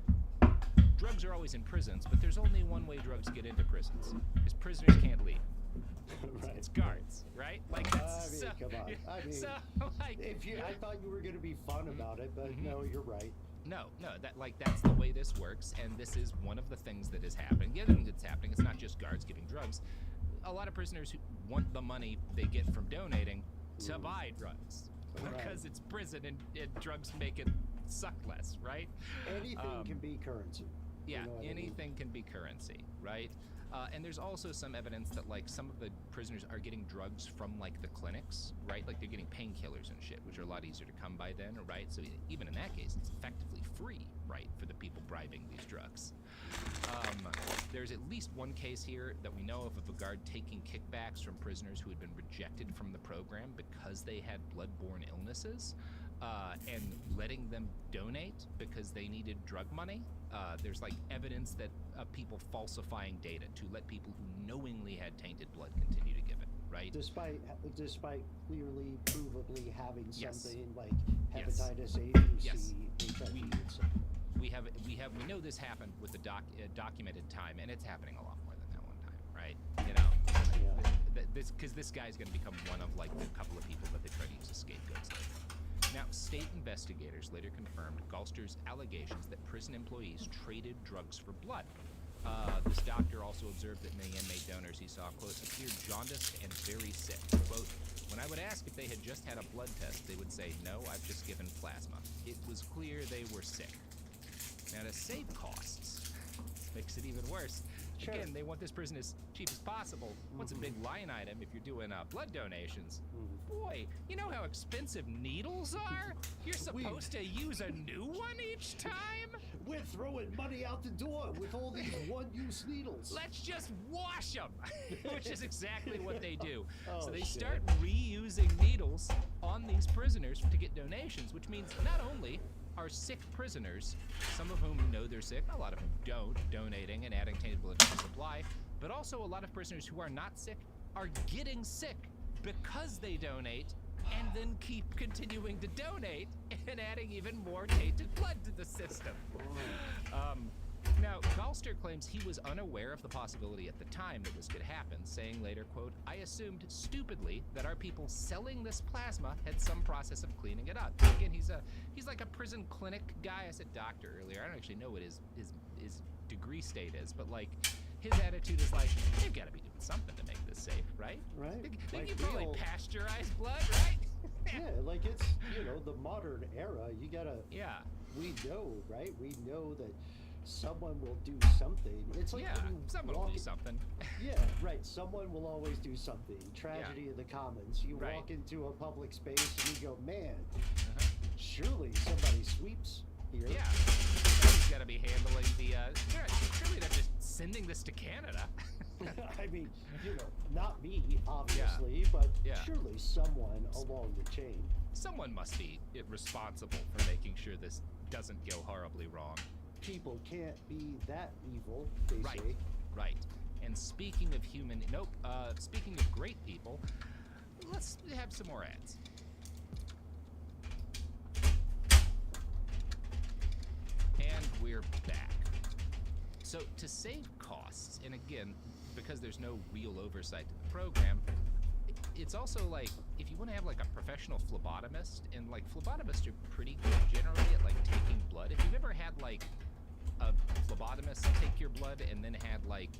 drugs are always in prisons, but there's only one way drugs get into prisons, because prisoners can't leave. Right. It's guards, right? Like that's come on. I mean, I thought you were going to be fun about it, but no, you're right. No, that's the way this works, and this is one of the things that is happening. The other thing that's happening, it's not just guards giving drugs. A lot of prisoners who want the money they get from donating to buy drugs, because it's prison and drugs make it suck less, right? Anything can be currency. Yeah, You know what I mean? anything can be currency, right? And there's also some evidence that like some of the prisoners are getting drugs from like the clinics, right? Like they're getting painkillers and shit, which are a lot easier to come by then, right? So even in that case, it's effectively free, right, for the people bribing these drugs. There's at least one case here that we know of a guard taking kickbacks from prisoners who had been rejected from the program because they had blood-borne illnesses. And letting them donate because they needed drug money. There's like evidence that people falsifying data to let people who knowingly had tainted blood continue to give it, right? Despite clearly, provably having Yes. something like Yes. hepatitis A, B, Yes. C, HIV, and stuff. We have we know this happened with the documented time, and it's happening a lot more than that one time, right? You know, because this guy's going to become one of like the couple of people that they try to use as scapegoats later. Now, state investigators later confirmed Galster's allegations that prison employees traded drugs for blood. This doctor also observed that many inmate donors he saw, quote, appeared jaundiced and very sick. Quote, when I would ask if they had just had a blood test, they would say, no, I've just given plasma. It was clear they were sick. Now, to save costs, this makes it even worse. Sure. Again, they want this prison as cheap as possible. What's a big line item if you're doing blood donations? Boy, you know how expensive needles are? You're supposed to use a new one each time? We're throwing money out the door with all these one-use needles. Let's just wash them, which is exactly what they do. So they start reusing needles on these prisoners to get donations, which means not only are sick prisoners, some of whom know they're sick, a lot of whom don't, donating and adding tainted blood to the supply, but also a lot of prisoners who are not sick are getting sick because they donate and then keep continuing to donate and adding even more tainted blood to the system. Now, Galster claims he was unaware of the possibility at the time that this could happen, saying later, quote, I assumed stupidly that our people selling this plasma had some process of cleaning it up. Again, he's like a prison clinic guy. I said doctor earlier. I don't actually know what his degree state is, but like his attitude is like, they've got to be doing something to make this safe, right? Right. Like you probably pasteurized blood, right? Yeah, like it's, you know, the modern era. You gotta. Yeah. We know, right? We know that someone will do something. It's like someone will do something. Yeah, right. Someone will always do something. Tragedy of the commons. You walk into a public space and you go, man, surely somebody sweeps here. Yeah. Somebody's got to be handling the. Surely they're just sending this to Canada. I mean, you know, not me, obviously, but surely someone along the chain. Someone must be responsible for making sure this doesn't go horribly wrong. People can't be that evil, they say. Right. And speaking of speaking of great people, let's have some more ads. And we're back. So to save costs, and again, because there's no real oversight to the program, it's also like, if you want to have like a professional phlebotomist, and like phlebotomists are pretty good generally at like taking blood. If you've ever had like a phlebotomist take your blood and then had like,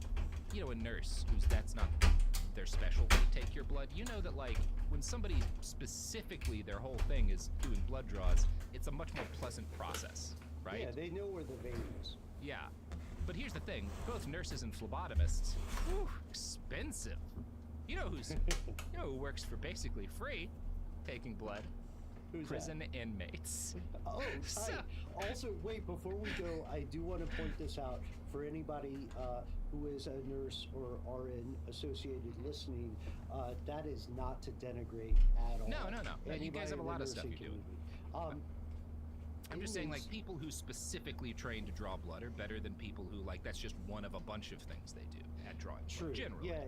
you know, a nurse that's not their specialty take your blood, you know that like when somebody specifically their whole thing is doing blood draws, it's a much more pleasant process, right? Yeah, they know where the vein is. Yeah. But here's the thing, both nurses and phlebotomists, expensive. You know who works for basically free taking blood? Who's prison inmates. Oh, also, wait, before we go, I do want to point this out for anybody who is a nurse or RN associated listening. That is not to denigrate at all. No, you guys have a lot of stuff you're doing. I'm just saying, like, people who specifically train to draw blood are better than people who, like, that's just one of a bunch of things they do at drawing blood. True. Generally. Yeah,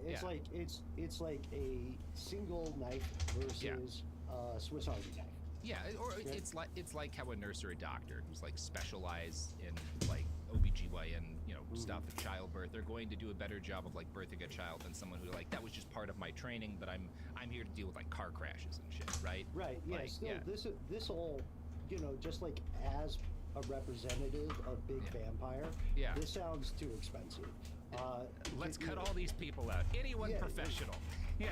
it's like a single knife versus Swiss Army knife. Yeah, or it's like how a nurse or a doctor who's like specialized in like OBGYN, you know, stuff of childbirth, they're going to do a better job of like birthing a child than someone who like that was just part of my training, but I'm here to deal with like car crashes and shit, right? Right. Yeah. Like, still, this all, you know, just like as a representative of Big Vampire, this sounds too expensive. Let's cut all these people out. Anyone professional. Yeah.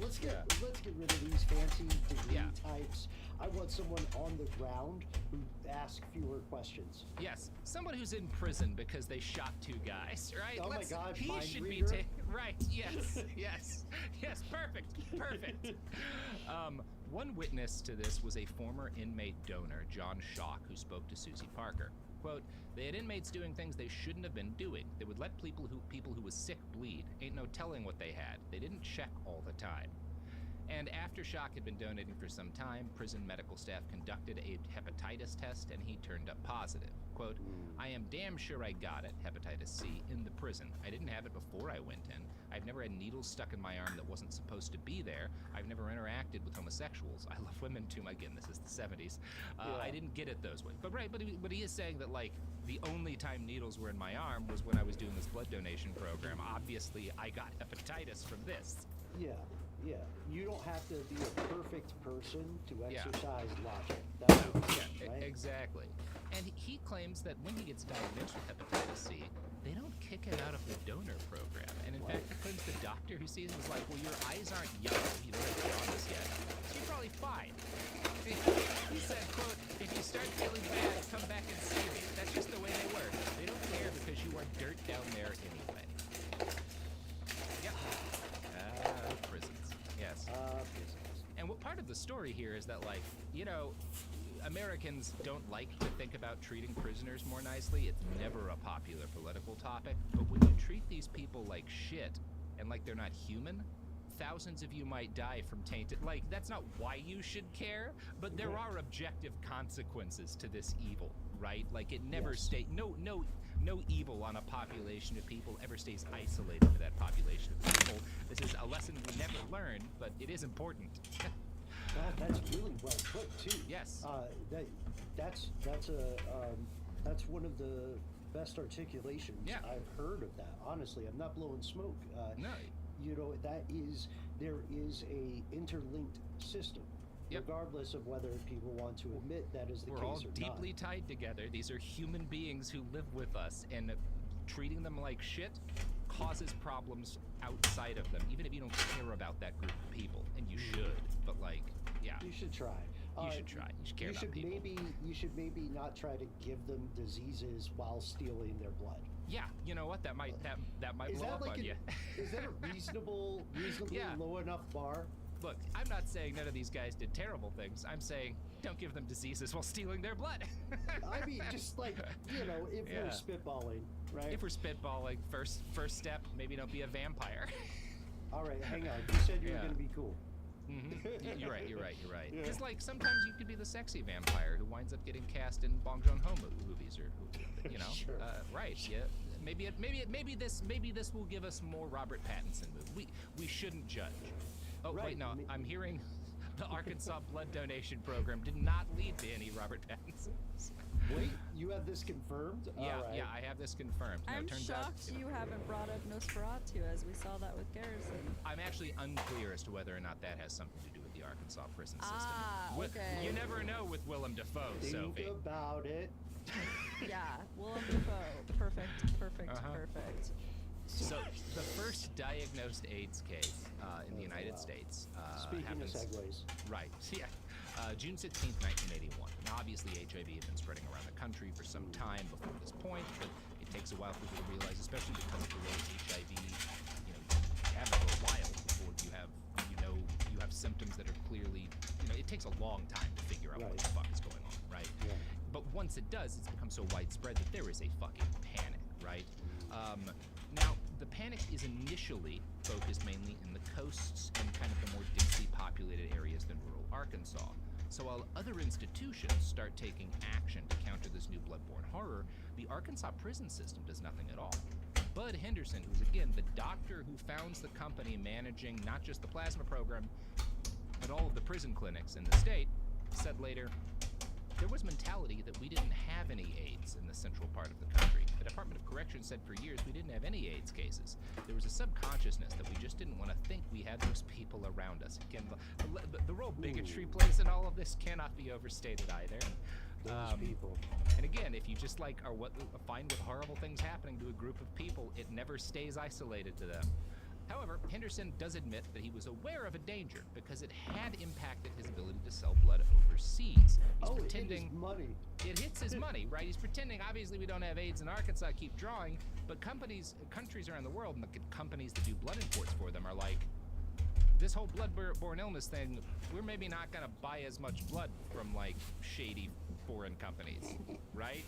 Let's get rid of these fancy degree types. I want someone on the ground who asks fewer questions. Yes, someone who's in prison because they shot 2 guys, right? Oh my God, he mind should reader? be right. Yes, perfect. One witness to this was a former inmate donor, John Schock, who spoke to Susie Parker. Quote, they had inmates doing things they shouldn't have been doing. They would let people who was sick bleed. Ain't no telling what they had. They didn't check all the time. And after Schock had been donating for some time, prison medical staff conducted a hepatitis test and he turned up positive. quote, I am damn sure I got it, hepatitis C, in the prison. I didn't have it before I went in. I've never had needles stuck in my arm that wasn't supposed to be there. I've never interacted with homosexuals. I love women too. Again, this is the 70s. I didn't get it those ways. But he is saying that, like, the only time needles were in my arm was when I was doing this blood donation program. Obviously, I got hepatitis from this. Yeah. You don't have to be a perfect person to exercise logic. That's right? Exactly. And he claims that when he gets diagnosed with hepatitis C, they don't kick it out of the donor program. And in fact, he claims the doctor who sees him is like, well, your eyes aren't yellow. You don't have jaundice yet. So you're probably fine. He said, quote, if you start feeling bad, come back and see me. That's just the way they work. They don't care because you are dirt down there anyway. Yep. Prisons. Yes. Prisons. And what part of the story here is that, like, you know, Americans don't like to think about treating prisoners more nicely. It's never a popular political topic. But when you treat these people like shit and like they're not human, thousands of you might die from tainted. Like, that's not why you should care, but there are objective consequences to this evil, right? Like, it never stays. No evil on a population of people ever stays isolated to that population of people. This is a lesson we never learn, but it is important. That's really well put too. Yes. That's one of the best articulations I've heard of that. Honestly, I'm not blowing smoke. No. You know, there is a interlinked system. Regardless of whether people want to admit that is the case or not. We're all deeply tied together. These are human beings who live with us, and treating them like shit causes problems outside of them, even if you don't care about that group of people, and you should. But, like, you should try. You should try. You should care about people. You should maybe not try to give them diseases while stealing their blood. Yeah, you know what? That might blow up on you. Is that a reasonably low enough bar? Look, I'm not saying none of these guys did terrible things. I'm saying don't give them diseases while stealing their blood. I mean, just like, you know, if we're spitballing, right? If we're spitballing, first step, maybe don't be a vampire. All right, hang on. You said you were going to be cool. Mm-hmm. You're right. Because, like, sometimes you could be the sexy vampire who winds up getting cast in Bong Joon-ho movies, or you know, right? Yeah. Maybe this will give us more Robert Pattinson movies. We shouldn't judge. Oh, wait, no, I'm hearing the Arkansas blood donation program did not lead to any Robert Pattinson. Wait, you have this confirmed? Yeah, I have this confirmed. No, I'm turns shocked out, you haven't brought up Nosferatu, as we saw that with Garrison. I'm actually unclear as to whether or not that has something to do with the Arkansas prison system. Okay. You never know with Willem Dafoe, Sophie. Think about it. Yeah, Willem Dafoe. Perfect. So the first diagnosed AIDS case in the United States happens. Speaking of segues. Right. Yeah. June 16th, 1981. Now, obviously, HIV had been spreading around the country for some time before this point, but it takes a while for people to realize, especially because of the way HIV, you have it for a while before you have symptoms that are clearly, it takes a long time to figure out what the fuck is going on, right? Yeah. But once it does, it's become so widespread that there is a fucking panic, right? Now, the panic is initially focused mainly in the coasts and kind of the more densely populated areas than rural Arkansas. So while other institutions start taking action to counter this new bloodborne horror, the Arkansas prison system does nothing at all. Bud Henderson, who's again the doctor who founds the company managing not just the plasma program, but all of the prison clinics in the state, said later, there was mentality that we didn't have any AIDS in the central part of the country. The Department of Corrections said for years we didn't have any AIDS cases. There was a subconsciousness that we just didn't want to think we had those people around us. Again, the role bigotry plays in all of this cannot be overstated either. Those people. And again, if you just are fine with horrible things happening to a group of people, it never stays isolated to them. However, Henderson does admit that he was aware of a danger because it had impacted his ability to sell blood overseas. He's pretending it hits money. It hits his money, right? He's pretending, obviously, we don't have AIDS in Arkansas, keep drawing, but countries around the world and the companies that do blood imports for them are like, this whole blood-borne illness thing, we're maybe not going to buy as much blood from, shady foreign companies, right?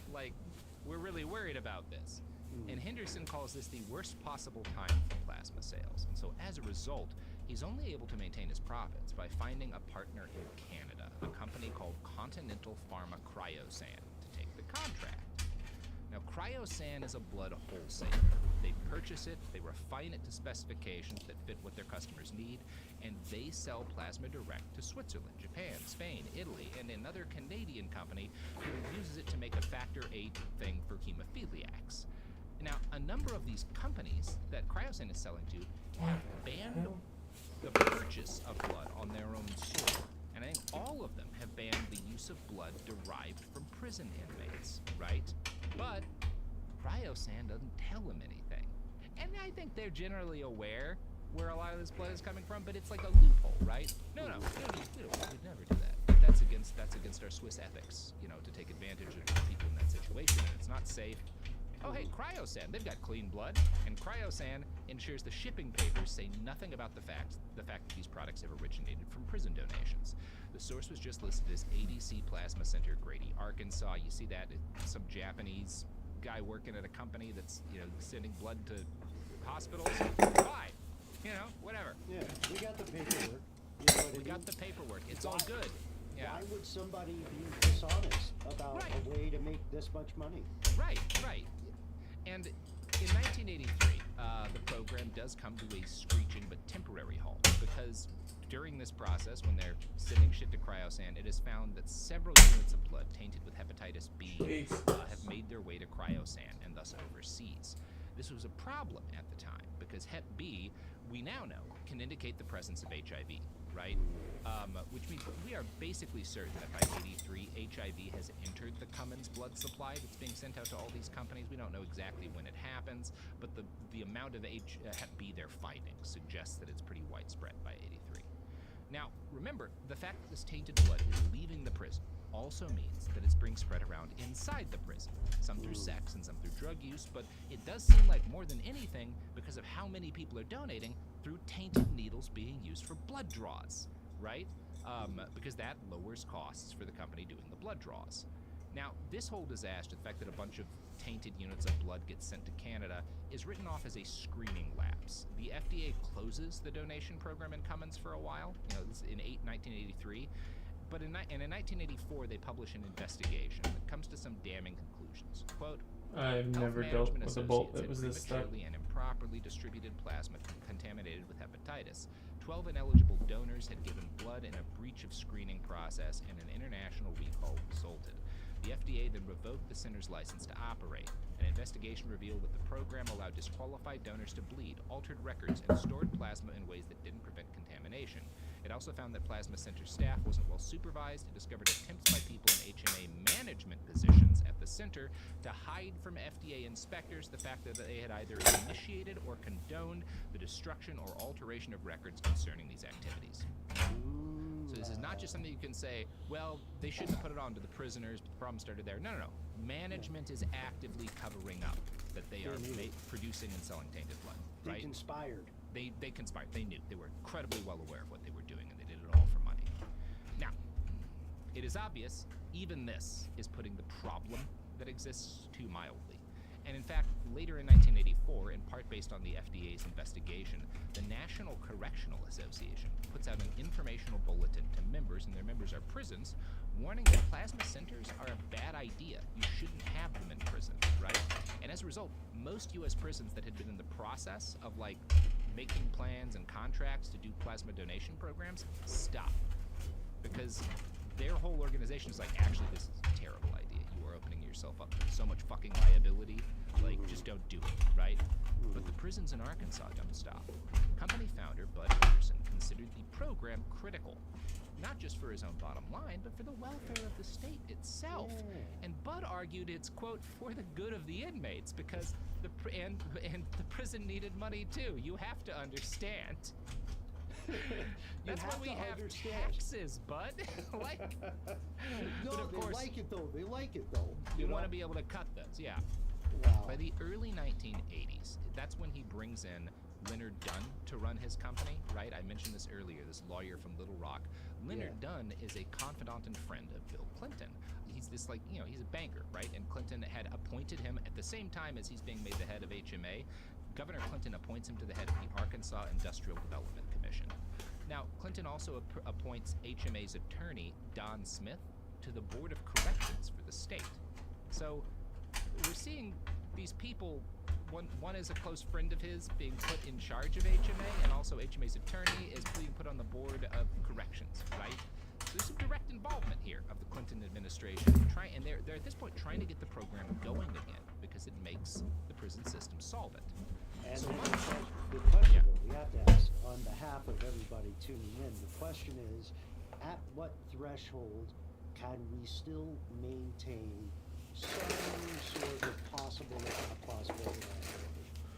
We're really worried about this. And Henderson calls this the worst possible time for plasma sales. And so as a result, he's only able to maintain his profits by finding a partner in Canada, a company called Continental Pharma Cryosand, to take the contract. Cryosan is a blood wholesaler. They purchase it, they refine it to specifications that fit what their customers need, and they sell plasma direct to Switzerland, Japan, Spain, Italy, and another Canadian company who uses it to make a factor VIII thing for hemophiliacs. Now, a number of these companies that Cryosan is selling to have banned the purchase of blood on their own soil. And I think all of them have banned the use of blood derived from prison inmates, right? But Cryosan doesn't tell them anything. And I think they're generally aware where a lot of this blood is coming from, but it's like a loophole, right? No, we'd never do that. That's against our Swiss ethics, you know, to take advantage of people in that situation. And it's not safe. Oh, hey, Cryosan, they've got clean blood, and Cryosan ensures the shipping papers say nothing about the fact that these products have originated from prison donations. The source was just listed as ADC Plasma Center, Grady, Arkansas. You see that? Some Japanese guy working at a company that's, you know, sending blood to hospitals. Why? You know, whatever. Yeah, we got the paperwork. You know what I mean? Got the paperwork. It's all good. Yeah. Why would somebody be dishonest about a way to make this much money? Right. And in 1983, the program does come to a screeching but temporary halt, because during this process, when they're sending shit to Cryosan, it is found that several units of blood tainted with hepatitis B have made their way to Cryosan and thus overseas. This was a problem at the time because Hep B, we now know, can indicate the presence of HIV, right? Which means we are basically certain that by 83, HIV has entered the Cummins blood supply that's being sent out to all these companies. We don't know exactly when it happens, but the amount of Hep B they're finding suggests that it's pretty widespread by 83. Now, remember, the fact that this tainted blood is leaving the prison also means that it's being spread around inside the prison, some through sex and some through drug use, but it does seem like more than anything because of how many people are donating through tainted needles being used for blood draws, right? Because that lowers costs for the company doing the blood draws. Now, this whole disaster, the fact that a bunch of tainted units of blood get sent to Canada, is written off as a screening lapse. The FDA closes the donation program in Cummins for a while, you know, this is in 1983, but in 1984 they publish an investigation that comes to some damning conclusions. Quote, I've never dealt with a bolt that was this stuck. And improperly distributed plasma contaminated with hepatitis. 12 ineligible donors had given blood in a breach of screening process, and an international recall resulted. The FDA then revoked the center's license to operate. An investigation revealed that the program allowed disqualified donors to bleed, altered records, and stored plasma in ways that didn't prevent contamination. It also found that Plasma Center staff wasn't well supervised. It discovered attempts by people in HMA management positions at the center to hide from FDA inspectors the fact that they had either initiated or condoned the destruction or alteration of records concerning these activities. So this is not just something you can say, well, they shouldn't have put it on to the prisoners, but the problem started there. No. Management is actively covering up that they are producing and selling tainted blood. They right? conspired. They conspired. They knew. They were incredibly well aware of what they were doing, and they did it all for money. Now, it is obvious even this is putting the problem that exists too mildly. And in fact, later in 1984, in part based on the FDA's investigation, the National Correctional Association puts out an informational bulletin to members, and their members are prisons, warning that plasma centers are a bad idea. You shouldn't have them in prison, right? And as a result, most U.S. prisons that had been in the process of making plans and contracts to do plasma donation programs stop, because their whole organization is actually, this is a terrible idea. You are opening yourself up to so much fucking liability. Just don't do it, right? But the prisons in Arkansas don't stop. Company founder Bud Anderson considered the program critical, not just for his own bottom line, but for the welfare of the state itself. And Bud argued it's, quote, for the good of the inmates, because the prison needed money too. You have to understand. That's why we have taxes, Bud. No, but of course, They like it though. You want to be able to cut those, yeah. Wow. By the early 1980s, that's when he brings in Leonard Dunn to run his company, right? I mentioned this earlier, this lawyer from Little Rock. Leonard Dunn is a confidant and friend of Bill Clinton. He's this he's a banker, right? And Clinton had appointed him at the same time as he's being made the head of HMA. Governor Clinton appoints him to the head of the Arkansas Industrial Development Commission. Now, Clinton also appoints HMA's attorney, Don Smith, to the Board of Corrections for the state. So, we're seeing these people. One is a close friend of his being put in charge of HMA, and also HMA's attorney is being put on the board of corrections, right? So there's some direct involvement here of the Clinton administration, and they're at this point trying to get the program going again because it makes the prison system solvent. And so the question that we have to ask on behalf of everybody tuning in, the question is, at what threshold can we still maintain some sort of possible, if not plausible,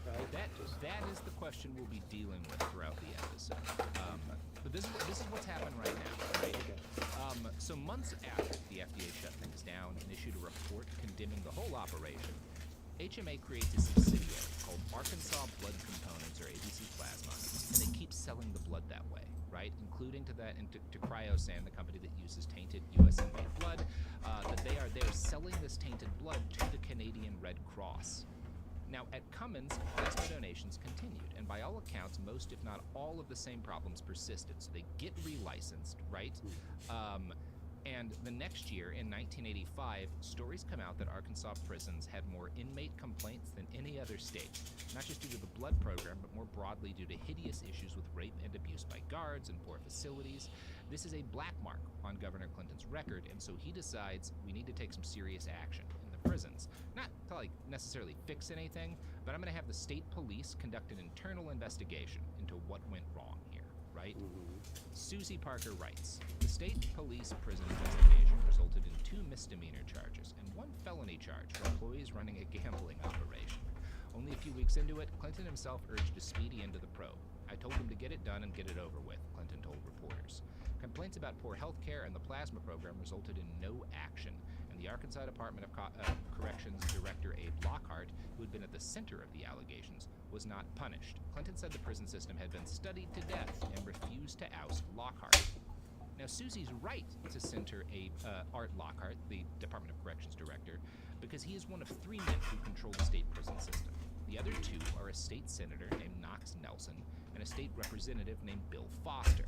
right? That is the question we'll be dealing with throughout the episode. But this is what's happened right now, right? Okay. So months after the FDA shut things down and issued a report condemning the whole operation, HMA creates a subsidiary called Arkansas Blood Components, or ABC Plasma, and they keep selling the blood that way, right? Including to Cryosan, the company that uses tainted U.S.-made blood, that they're selling this tainted blood to the Canadian Red Cross. Now, at Cummins, plasma donations continued, and by all accounts, most, if not all, of the same problems persisted. So they get relicensed, right? And the next year, in 1985, stories come out that Arkansas prisons had more inmate complaints than any other state, not just due to the blood program, but more broadly due to hideous issues with rape and abuse by guards and poor facilities. This is a black mark on Governor Clinton's record, and so he decides we need to take some serious action in the prisons. Not to necessarily fix anything, but I'm going to have the state police conduct an internal investigation into what went wrong here, right? Susie Parker writes, the state police prison investigation resulted in 2 misdemeanor charges and 1 felony charge for employees running a gambling operation. Only a few weeks into it, Clinton himself urged a speedy end to the probe. I told him to get it done and get it over with, Clinton told reporters. Complaints about poor health care and the plasma program resulted in no action, and the Arkansas Department of Corrections Director Abe Lockhart, who had been at the center of the allegations, was not punished. Clinton said the prison system had been studied to death and refused to oust Lockhart. Now, Susie's right to center Art Lockhart, the Department of Corrections Director, because he is one of 3 men who control the state prison system. The other 2 are a state senator named Knox Nelson and a state representative named Bill Foster.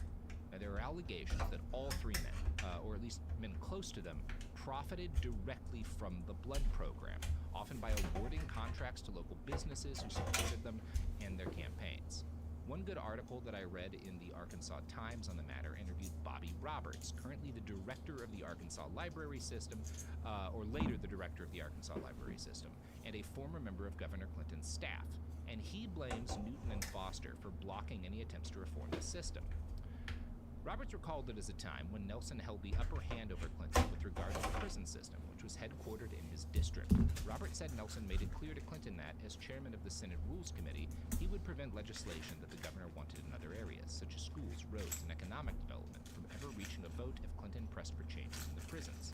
Now, there are allegations that all 3 men, or at least men close to them, profited directly from the blood program, often by awarding contracts to local businesses who supported them and their campaigns. One good article that I read in the Arkansas Times on the matter interviewed Bobby Roberts, currently the director of the Arkansas Library System, or later the director of the Arkansas Library System, and a former member of Governor Clinton's staff. And he blames Newton and Foster for blocking any attempts to reform the system. Roberts recalled it as a time when Nelson held the upper hand over Clinton with regard to the prison system, which was headquartered in his district. Roberts said Nelson made it clear to Clinton that, as chairman of the Senate Rules Committee, he would prevent legislation that the governor wanted in other areas, such as schools, roads, and economic development, from ever reaching a vote if Clinton pressed for changes in the prisons.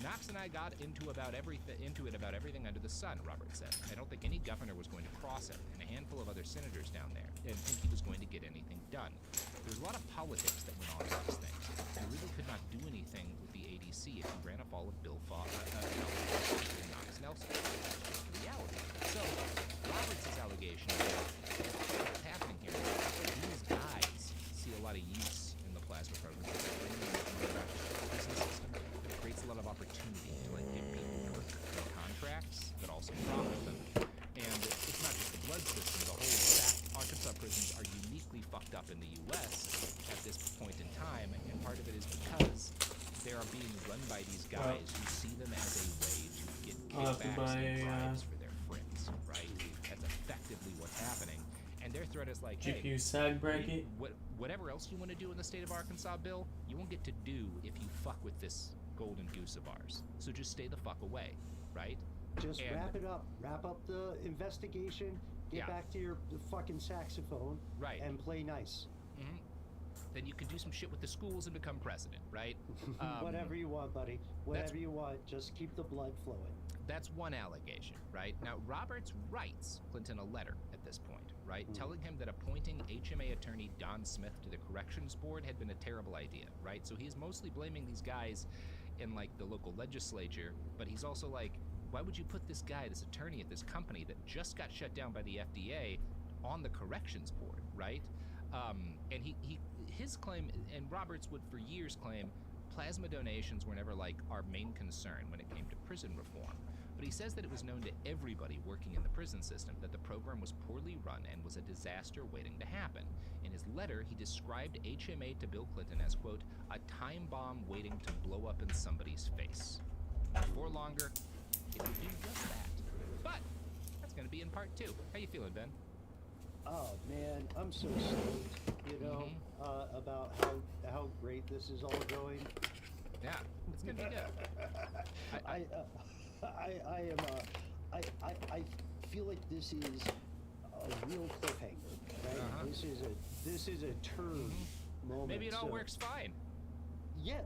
Knox and I got into it about everything under the sun, Roberts said. I don't think any governor was going to cross him, and a handful of other senators down there didn't think he was going to get anything done. There was a lot of politics that went on with these things. You really could not do anything with the ADC if you ran up all of Bill Foster and Knox Nelson. That's the reality. So, Roberts' allegation is that what's happening here is these guys see a lot of use in the plasma program. They're bringing in money back to the business system. It creates a lot of opportunity to give people work and contracts, but also profit them. And it's not just the blood system. The whole fact Arkansas prisons are uniquely fucked up in the U.S. at this point in time, and part of it is because they are being run by these guys who see them as a way to get kickbacks and bribes for their friends, right? That's effectively what's happening. And their threat is like, GPU hey, sag bracket. Whatever else you want to do in the state of Arkansas, Bill, you won't get to do if you fuck with this golden goose of ours. So just stay the fuck away, right? Just wrap it up. Wrap up the investigation. Get back to your fucking saxophone. Right. And play nice. Mm-hmm. Then you can do some shit with the schools and become president, right? Whatever you want, buddy. Whatever you want. Just keep the blood flowing. That's one allegation, right? Now, Roberts writes Clinton a letter at this point, right? Telling him that appointing HMA attorney Don Smith to the Corrections Board had been a terrible idea, right? So he's mostly blaming these guys in, the local legislature, but he's also like, why would you put this guy, this attorney at this company that just got shut down by the FDA on the Corrections Board, right? And his claim, and Roberts would for years claim, plasma donations were never our main concern when it came to prison reform. but he says that it was known to everybody working in the prison system that the program was poorly run and was a disaster waiting to happen. In his letter, he described HMA to Bill Clinton as, quote, a time bomb waiting to blow up in somebody's face. Before longer, it would do just that. But that's going to be in part 2. How you feeling, Ben? Oh man, I'm so stoked, you know, about how great this is all going. Yeah, it's gonna be good. I feel like this is a real cliffhanger, right? This is a turn moment. Maybe it all works fine. Yeah,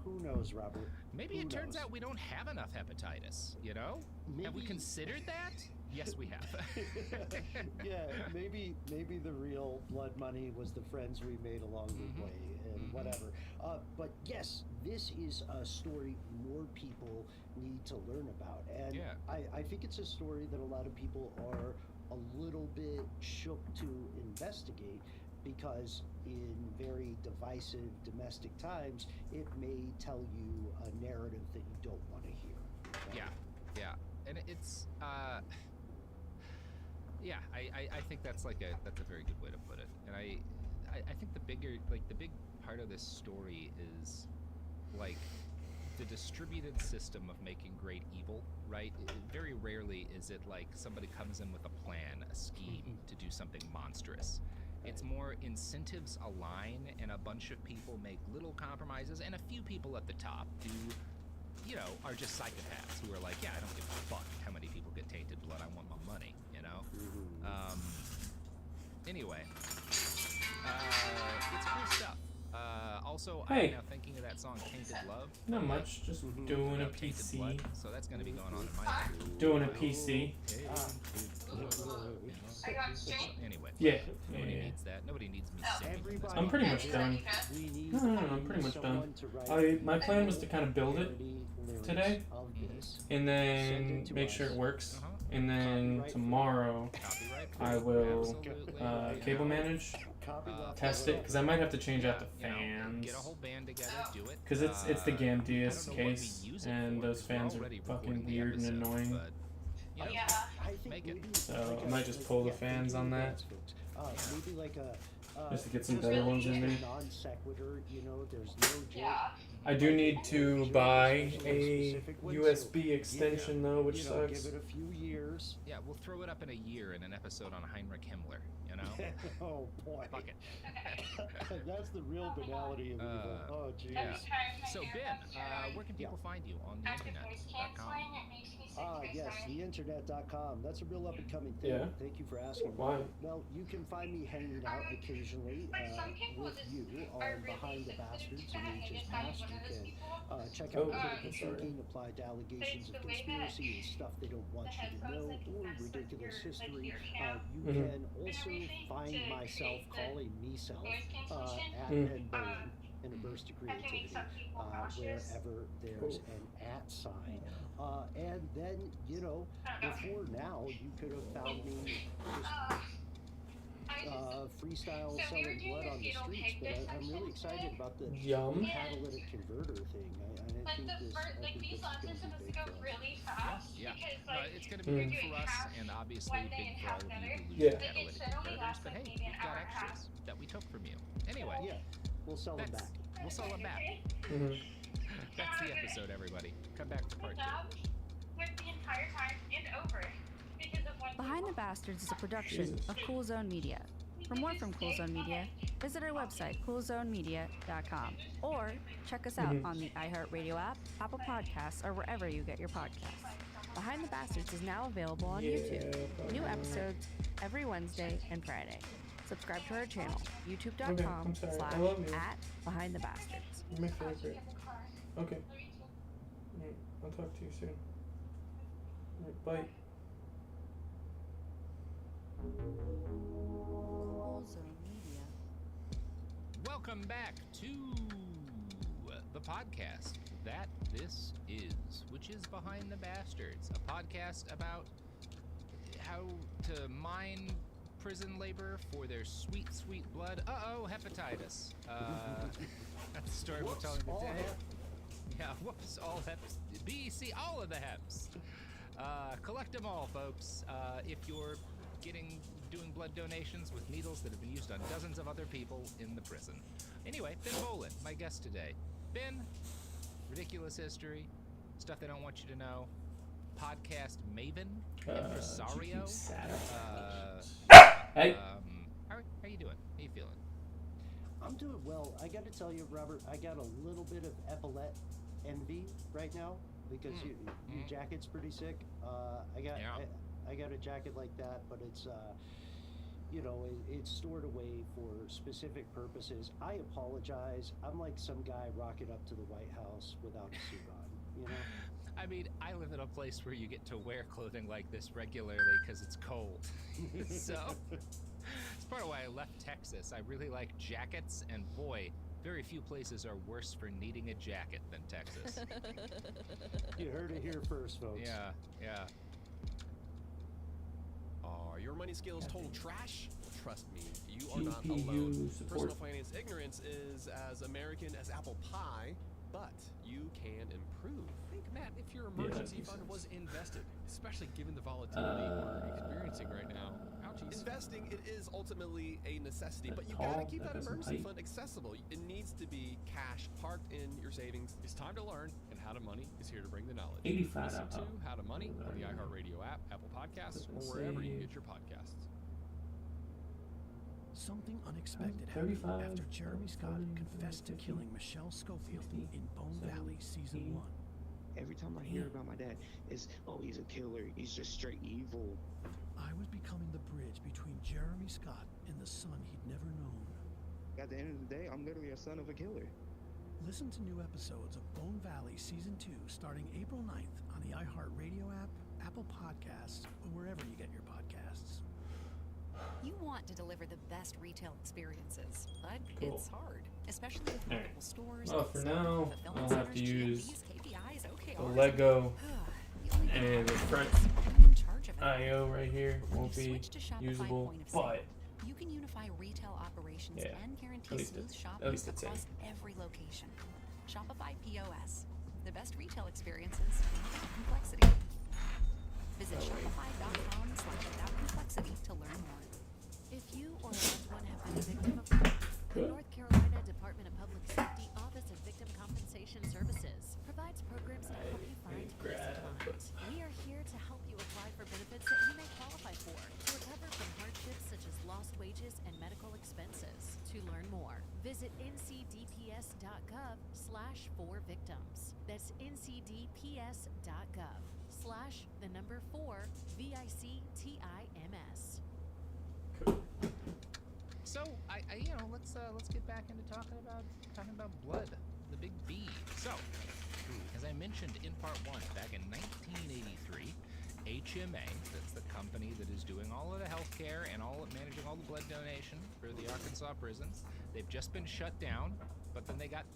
who knows, Robert? Maybe it turns out we don't have enough hepatitis, you know? Have we considered that? Yes, we have. Yeah, maybe the real blood money was the friends we made along the way and whatever. But yes, this is a story more people need to learn about. And I think it's a story that a lot of people are a little bit shook to investigate, because in very divisive domestic times, it may tell you a narrative that you don't want to hear. Right? Yeah. And it's, I think that's a very good way to put it. And I think the big part of this story is, like, the distributed system of making great evil, right? Very rarely is it like somebody comes in with a plan, a scheme to do something monstrous. It's more incentives align and a bunch of people make little compromises, and a few people at the top who, you know, are just psychopaths who are like, yeah, I don't give a fuck how many people get tainted blood, I want my money, you know? Anyway, it's cool stuff. Also, hey. I'm now thinking of that song Tainted Love. Not much, just doing a PC. Blood, so that's going to be going on in my life. Doing a PC. Anyway. Yeah. Nobody needs that. Nobody needs me singing. I'm pretty much done. No, I'm pretty much done. My plan was to kind of build it today, and then make sure it works, and then tomorrow I will cable manage, test it, because I might have to change out the fans, Get a whole band together, do it. because it's the Gamdius case, and those fans are fucking weird and annoying. Make it. So I might just pull the fans on that. Maybe like a just to get some better ones in there. Non sequitur, you know, there's no joke. I do need to buy a USB extension though, which sucks. Give it a few years. Yeah, we'll throw it up in a year in an episode on Heinrich Himmler, you know? Oh boy. Fuck it. That's the real banality of evil. Oh jeez. Yeah. So Ben, where can people find you on the internet.com? Yes, theinternet.com. That's a real up and coming thing. Yeah. Thank you for asking. Why? Well, you can find me hanging out occasionally with you on Behind the Bastards and Ages Past. You can check out critical thinking applied to allegations of conspiracy and stuff they don't want you to know, or ridiculous history. You can also find myself calling me-self at Ben Bowen in a burst of creativity wherever there's an @ sign. And then, you know, before now, you could have found me just freestyle selling blood on the streets, but I'm really excited about the catalytic converter thing. I think this is going to be big for us. Yeah, it's going to be big for us, and obviously big for all of you who lose catalytic converters, but hey, we've got extras that we took from you. Anyway, we'll sell them back. We'll sell them back. That's the episode, everybody. Come back to part 2. Behind the Bastards is a production of Cool Zone Media. For more from Cool Zone Media, visit our website, coolzonemedia.com, or check us out on the iHeartRadio app, Apple Podcasts, or wherever you get your podcasts. Behind the Bastards is now available on YouTube. New episodes every Wednesday and Friday. Subscribe to our channel, youtube.com/@BehindTheBastards. My favorite. Okay. I'll talk to you soon. Bye. Welcome back to the podcast that this is, which is Behind the Bastards, a podcast about how to mine prison labor for their sweet, sweet blood. Hepatitis. That's the story we're telling today. Yeah, whoops, all heps. BC, all of the heps. Collect them all, folks. If you're doing blood donations with needles that have been used on dozens of other people in the prison. Anyway, Ben Bolin, my guest today. Ben, ridiculous history, stuff they don't want you to know, podcast maven, impresario. Hey. How are you doing? How you feeling? I'm doing well. I got to tell you, Robert, I got a little bit of epaulette envy right now because your jacket's pretty sick. I got a jacket like that, but it's it's stored away for specific purposes. I apologize. I'm like some guy rocking up to the White House without a suit on, you know? I mean, I live in a place where you get to wear clothing like this regularly because it's cold. So, it's part of why I left Texas. I really like jackets, and boy, very few places are worse for needing a jacket than Texas. You heard it here first, folks. Yeah. Are your money skills total trash? Trust me, you are not alone. Personal finance ignorance is as American as apple pie, but you can improve. Think, Matt, if your emergency fund was invested, especially given the volatility we're experiencing right now. Ouchies. Investing, it is ultimately a necessity, but you gotta keep that emergency fund accessible. It needs to be cash parked in your savings. It's time to learn, and How to Money is here to bring the knowledge. 85. Listen to How to Money on the iHeartRadio app, Apple Podcasts, or wherever you get your podcasts. Something unexpected happened after Jeremy Scott confessed to killing Michelle Schofield in Bone Valley Season 1. Every time I hear about my dad, it's, oh, he's a killer, he's just straight evil. I was becoming the bridge between Jeremy Scott and the son he'd never known. At the end of the day, I'm literally a son of a killer. Listen to new episodes of Bone Valley Season 2 starting April 9th on the iHeartRadio app, Apple Podcasts, or wherever you get your podcasts. You want to deliver the best retail experiences, but it's hard, especially with multiple stores. Well, for now, I'll have to use KPIs, the Lego and the front IO right here won't be usable, but you can unify retail operations and guarantee smooth shopping across every location. Shopify POS, the best retail experiences without complexity. Visit shopify.com/without-complexity to learn more. If you or a loved one have been a victim of crime, the North Carolina Department of Public Safety Office of Victim Compensation Services provides programs that help you find peace of mind. We are here to help you apply for benefits that you may qualify for to recover from hardships such as lost wages and medical expenses. To learn more, visit ncdps.gov/4victims. That's ncdps.gov/4VICTIMS. So let's get back into talking about blood, the big B. So, as I mentioned in part 1, back in 1983, HMA, that's the company that is doing all of the healthcare and managing all the blood donation for the Arkansas prisons, they've just been shut down, but then they got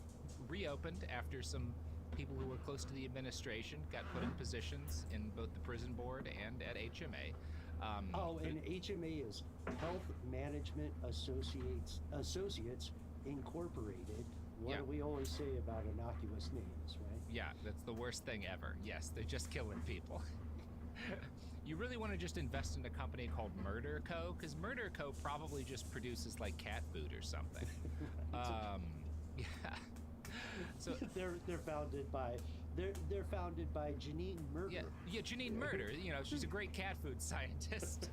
reopened after some people who were close to the administration got put in positions in both the prison board and at HMA. And HMA is Health Management Associates Incorporated. What do we always say about innocuous names, right? Yeah, that's the worst thing ever. Yes, they're just killing people. You really want to just invest in a company called Murder Co. Because Murder Co. probably just produces like cat food or something. Yeah. So they're founded by Janine Murder. Yeah, Janine Murder. You know, she's a great cat food scientist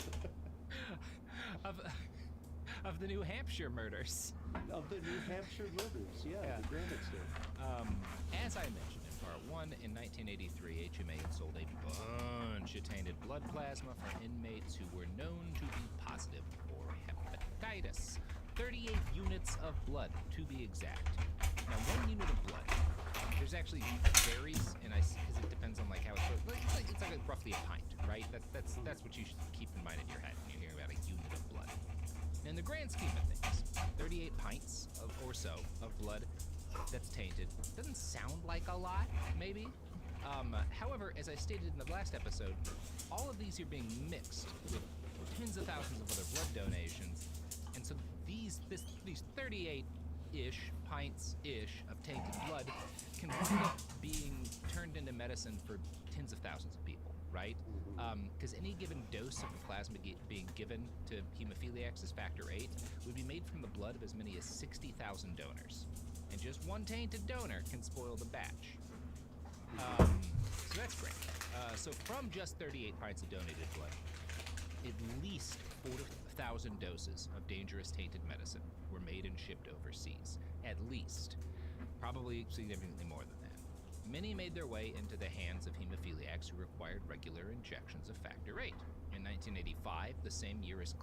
of the New Hampshire murders. Of the New Hampshire murders, yeah. The Granite State. As I mentioned in part 1, in 1983, HMA had sold a bunch of tainted blood plasma for inmates who were known to be positive for hepatitis. 38 units of blood, to be exact. Now, 1 unit of blood, there's actually varies, because it depends on like how it's like roughly a pint, right? That's what you should keep in mind in your head when you're hearing about a unit of blood. In the grand scheme of things, 38 pints or so of blood that's tainted doesn't sound like a lot, maybe. However, as I stated in the last episode, all of these are being mixed with tens of thousands of other blood donations, and so these 38-ish pints-ish of tainted blood can wind up being turned into medicine for tens of thousands of people. right? Because any given dose of the plasma being given to hemophiliacs as factor VIII would be made from the blood of as many as 60,000 donors. And just one tainted donor can spoil the batch. So that's great. So from just 38 pints of donated blood, at least 4,000 doses of dangerous tainted medicine were made and shipped overseas. At least. Probably significantly more than that. Many made their way into the hands of hemophiliacs who required regular injections of factor VIII. In 1985, the same year as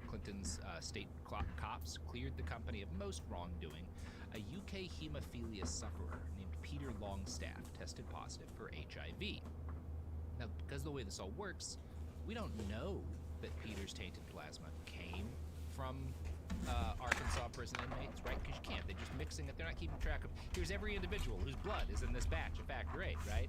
Clinton's state cops cleared the company of most wrongdoing, a UK hemophilia sufferer named Peter Longstaff tested positive for HIV. Now, because of the way this all works, we don't know that Peter's tainted plasma came from Arkansas prison inmates, right? Because you can't. They're just mixing it. They're not keeping track of, here's every individual whose blood is in this batch of factor VIII, right?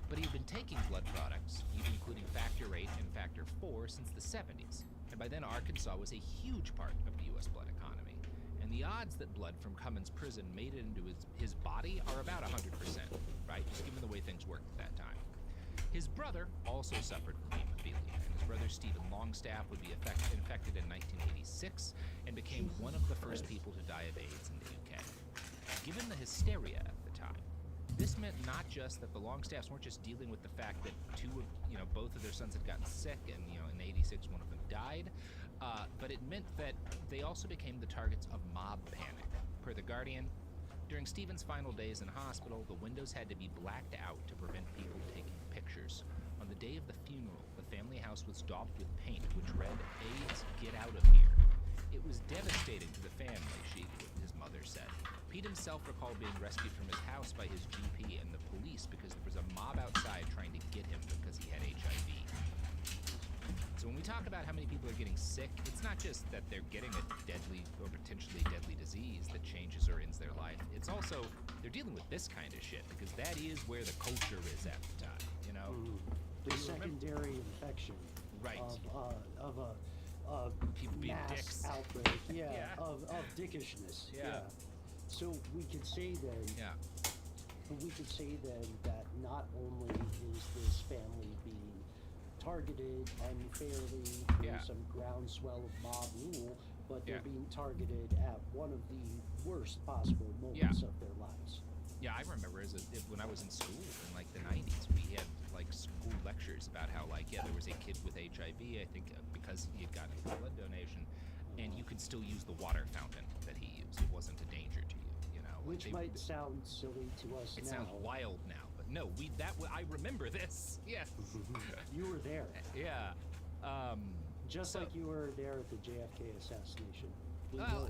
But he'd been taking blood products, including factor VIII and factor IV, since the 70s. And by then, Arkansas was a huge part of the U.S. blood economy. And the odds that blood from Cummins prison made it into his body are about 100%, right? Just given the way things worked at that time. His brother also suffered from hemophilia, and his brother Stephen Longstaff would be infected in 1986 and became one of the first people to die of AIDS in the UK. Given the hysteria at the time, this meant not just that the Longstaffs weren't just dealing with the fact that both of their sons had gotten sick, and in '86 one of them died, but it meant that they also became the targets of mob panic. Per The Guardian, during Stephen's final days in hospital, the windows had to be blacked out to prevent people taking pictures. On the day of the funeral, the family house was daubed with paint which read, "AIDS, get out of here." It was devastating to the family, his mother said. Pete himself recalled being rescued from his house by his GP and the police because there was a mob outside trying to get him because he had HIV. So when we talk about how many people are getting sick, it's not just that they're getting a deadly or potentially deadly disease that changes or ends their life. It's also they're dealing with this kind of shit because that is where the culture is at the time, The secondary infection of a people being mass dicks. outbreak, of dickishness. So we could say then, that not only is this family being targeted unfairly through some groundswell of mob rule, but they're being targeted at one of the worst possible moments of their lives. Yeah, I remember when I was in school in like the 90s, we had like school lectures about how there was a kid with HIV, I think because he had gotten a blood donation, and you could still use the water fountain that he used. It wasn't a danger to you, Which might sound silly to us now. It sounds wild now, but no, I remember this. Yes. You were there. Yeah. Just like you were there at the JFK assassination. Robert.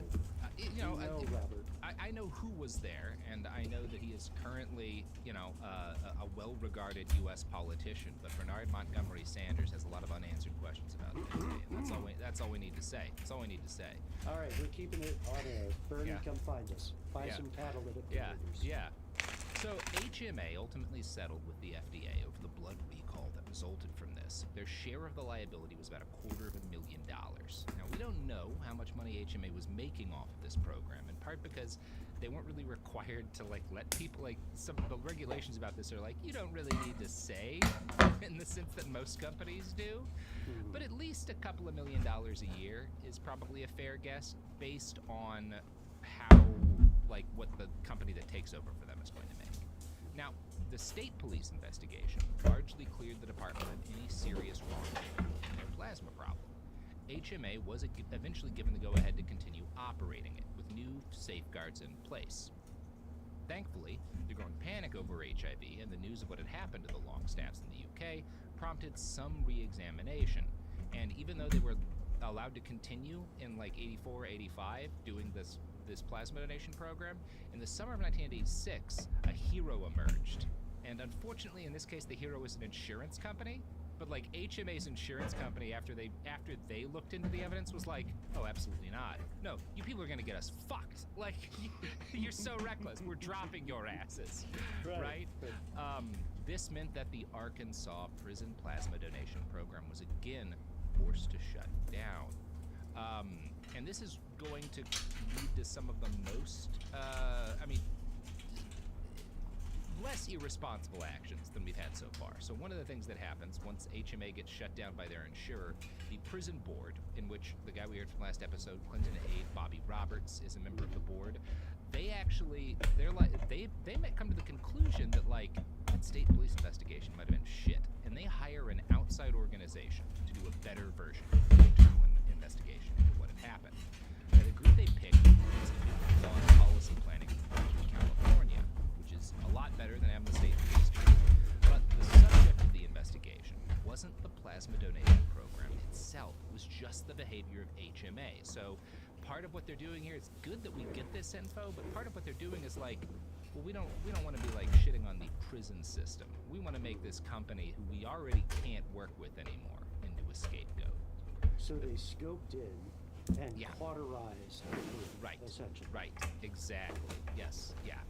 I know who was there, and I know that he is currently, a well-regarded U.S. politician. But Bernard Montgomery Sanders has a lot of unanswered questions about him today, and that's all we need to say. That's all we need to say. All right, we're keeping it on air. Bernie, come find us. Buy some catalytic converters. Yeah. So HMA ultimately settled with the FDA over the blood recall that resulted from this. Their share of the liability was about $250,000. Now, we don't know how much money HMA was making off of this program, in part because they weren't really required to let people, some of the regulations about this are you don't really need to say in the sense that most companies do. But at least $2 million a year is probably a fair guess based on how, what the company that takes over for them is going to make. Now, the state police investigation largely cleared the department of any serious wrongdoing in their plasma problem. HMA was eventually given the go-ahead to continue operating it with new safeguards in place. Thankfully, the growing panic over HIV and the news of what had happened to the Longstaffs in the UK prompted some re-examination. And even though they were allowed to continue in 84, 85 doing this plasma donation program, in the summer of 1986, a hero emerged. And unfortunately, in this case, the hero was an insurance company. But HMA's insurance company, after they looked into the evidence, was oh, absolutely not. No, you people are gonna get us fucked. You're so reckless. We're dropping your asses, right? This meant that the Arkansas prison plasma donation program was again forced to shut down. And this is going to lead to some of the most, less irresponsible actions than we've had so far. So one of the things that happens once HMA gets shut down by their insurer, the prison board, in which the guy we heard from last episode, Clinton Aide Bobby Roberts, is a member of the board. They might come to the conclusion that like that state police investigation might have been shit, and they hire an outside organization to do a better version of the internal investigation into what had happened. Now, the group they picked is the Law and Policy Planning Department in California, which is a lot better than having the state police do. But the subject of the investigation wasn't the plasma donation program itself. It was just the behavior of HMA. So part of what they're doing here, it's good that we get this info, but part of what they're doing is like, well, we don't want to be like shitting on the prison system. We want to make this company who we already can't work with anymore into a scapegoat. So they scoped in and cauterized the group, essentially. Right, exactly. Yes, yeah.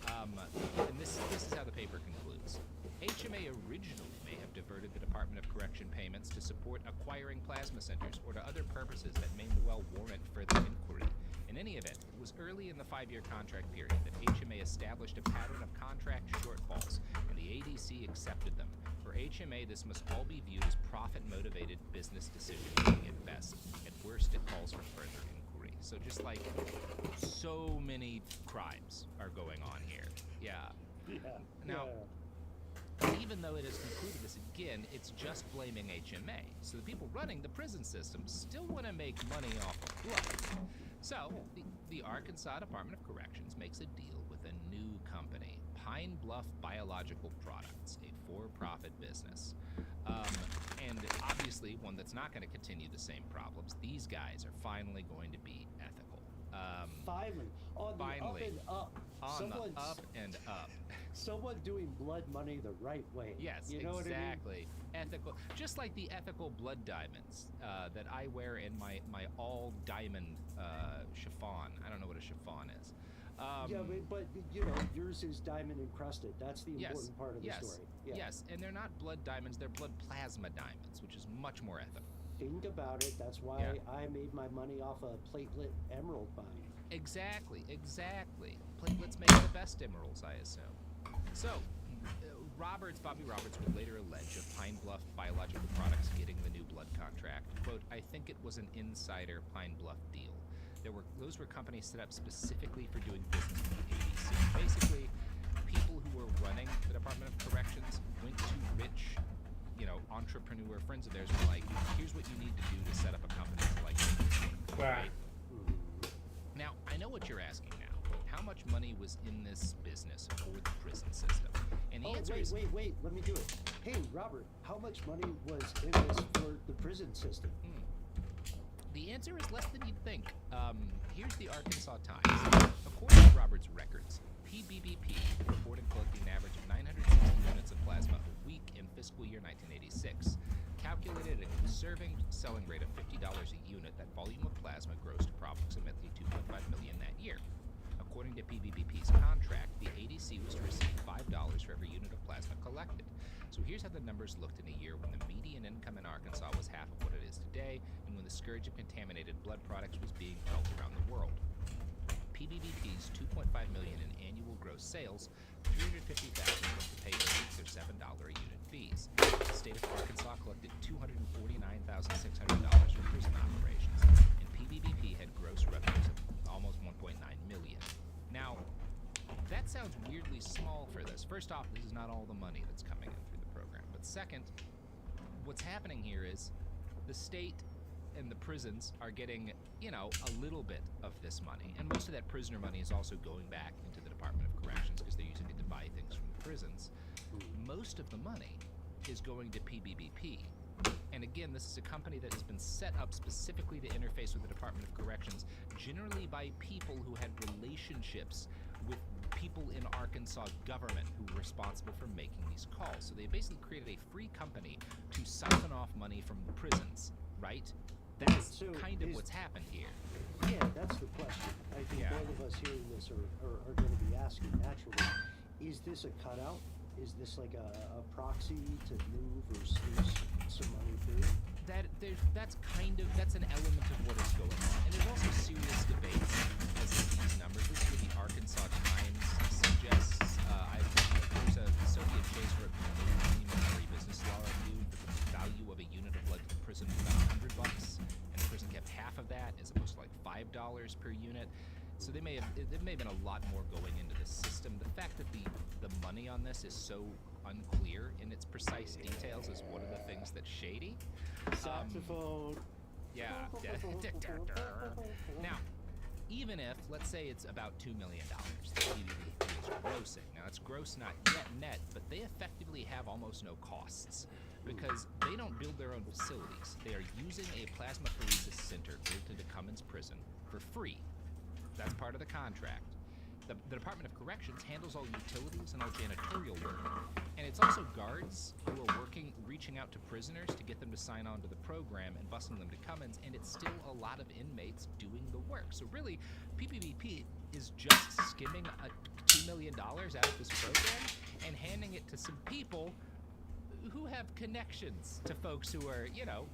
And this is how the paper concludes. HMA originally may have diverted the Department of Correction payments to support acquiring plasma centers or to other purposes that may well warrant further inquiry. In any event, it was early in the 5-year contract period that HMA established a pattern of contract shortfalls, and the ADC accepted them. For HMA, this must all be viewed as profit-motivated business decision-making at best. At worst, it calls for further inquiry. So just like so many crimes are going on here. Yeah. Now, even though it has concluded this again, it's just blaming HMA. So the people running the prison system still want to make money off of blood. So the Arkansas Department of Corrections makes a deal with a new company, Pine Bluff Biological Products, a for-profit business. And obviously one that's not going to continue the same problems. These guys are finally going to be ethical. Finally. On the up and up. On the up and up. Someone doing blood money the right way. Yes, you know exactly. What I mean? Ethical, just like the ethical blood diamonds that I wear in my all diamond chiffon. I don't know what a chiffon is. But you know, yours is diamond encrusted. That's the important part of the story. Yeah. Yes, and they're not blood diamonds, they're blood plasma diamonds, which is much more ethical. Think about it. That's why I made my money off a platelet emerald mine. Exactly. Platelets make the best emeralds, I assume. So, Bobby Roberts would later allege of Pine Bluff Biological Products getting the new blood contract. Quote, I think it was an insider Pine Bluff deal. Those were companies set up specifically for doing business with the ADC. Basically, people who were running the Department of Corrections went to rich, entrepreneur friends of theirs and were like, here's what you need to do to set up a company to like make this work. Right? Now, I know what you're asking now. How much money was in this business for the prison system? And the answer is... Wait, let me do it. Hey, Robert, how much money was in this for the prison system? The answer is less than you'd think. Here's the Arkansas Times. According to Robert's records, PBBP reported collecting an average of 960 units of plasma a week in fiscal year 1986. Calculated at a conserving selling rate of $50 a unit, that volume of plasma grossed approximately $2.5 million that year. According to PBBP's contract, the ADC was to receive $5 for every unit of plasma collected. So here's how the numbers looked in a year when the median income in Arkansas was half of what it is today, and when the scourge of contaminated blood products was being felt around the world. PBBP's $2.5 million in annual gross sales, $350,000 was to pay their $7 a unit fees. The state of Arkansas collected $249,600 for prison operations, and PBBP had gross revenues of almost $1.9 million. Now, that sounds weirdly small for this. First off, this is not all the money that's coming in through the program. But second, what's happening here is the state and the prisons are getting, a little bit of this money. And most of that prisoner money is also going back into the Department of Corrections because they're using it to buy things from the prisons. Most of the money is going to PBBP. And again, this is a company that has been set up specifically to interface with the Department of Corrections, generally by people who had relationships with people in Arkansas government who were responsible for making these calls. So they basically created a free company to siphon off money from the prisons, right? That's kind of what's happened here. Yeah, that's the question. I think both of us hearing this are going to be asking naturally. Is this a cutout? Is this like a proxy to move or sluice some money through? That's an element of what is going on. And there's also serious debates as to these numbers. This is what the Arkansas Times suggests. I've shows for a preliminary business law review that the value of a unit of blood to the prison was about $100, and the prison kept half of that as opposed to like $5 per unit. So there may have been a lot more going into the system. The fact that the money on this is so unclear in its precise details is one of the things that's shady. Saxophone. Yeah. Now, even if, let's say it's about $2 million that PBBP is grossing. Now, it's gross not yet net, but they effectively have almost no costs because they don't build their own facilities. They are using a plasmapheresis center built into Cummins Prison for free. That's part of the contract. The Department of Corrections handles all utilities and all janitorial work. And it's also guards who are reaching out to prisoners to get them to sign on to the program and busing them to Cummins, and it's still a lot of inmates doing the work. So really, PBBP is just skimming $2 million out of this program and handing it to some people who have connections to folks who are,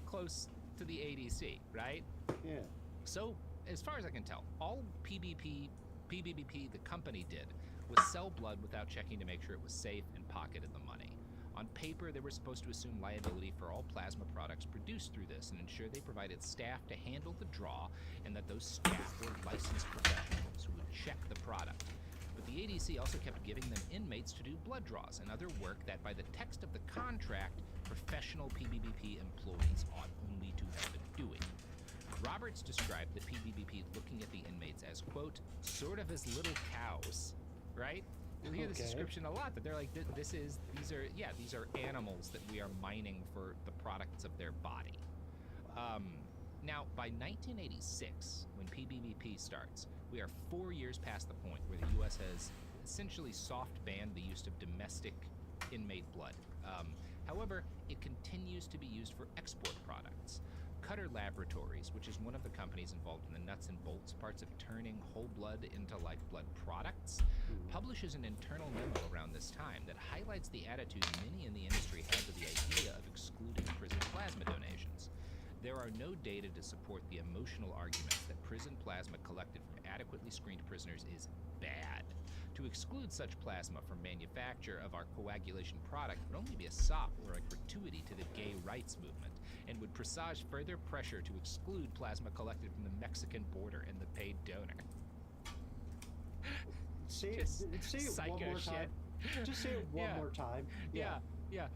close to the ADC, right? Yeah. So, as far as I can tell, all PBBP, the company, did was sell blood without checking to make sure it was safe and pocketed the money. On paper, they were supposed to assume liability for all plasma products produced through this and ensure they provided staff to handle the draw and that those staff were licensed professionals who would check the product. But the ADC also kept giving them inmates to do blood draws and other work that, by the text of the contract, professional PBBP employees ought only to have been doing. Roberts described the PBBP looking at the inmates as, quote, sort of as little cows, right? You'll hear this description a lot, that they're like, these are animals that we are mining for the products of their body. Now, by 1986, when PBBP starts, we are 4 years past the point where the U.S. has essentially soft banned the use of domestic inmate blood. However, it continues to be used for export products. Cutter Laboratories, which is one of the companies involved in the nuts and bolts parts of turning whole blood into blood products, publishes an internal memo around this time that highlights the attitude many in the industry have to the idea of excluding prison plasma donations. There are no data to support the emotional arguments that prison plasma collected from adequately screened prisoners is bad. To exclude such plasma from manufacture of our coagulation product would only be a sop or a gratuity to the gay rights movement, and would presage further pressure to exclude plasma collected from the Mexican border and the paid donor. Say it one more time. Just say it one more time. Yeah.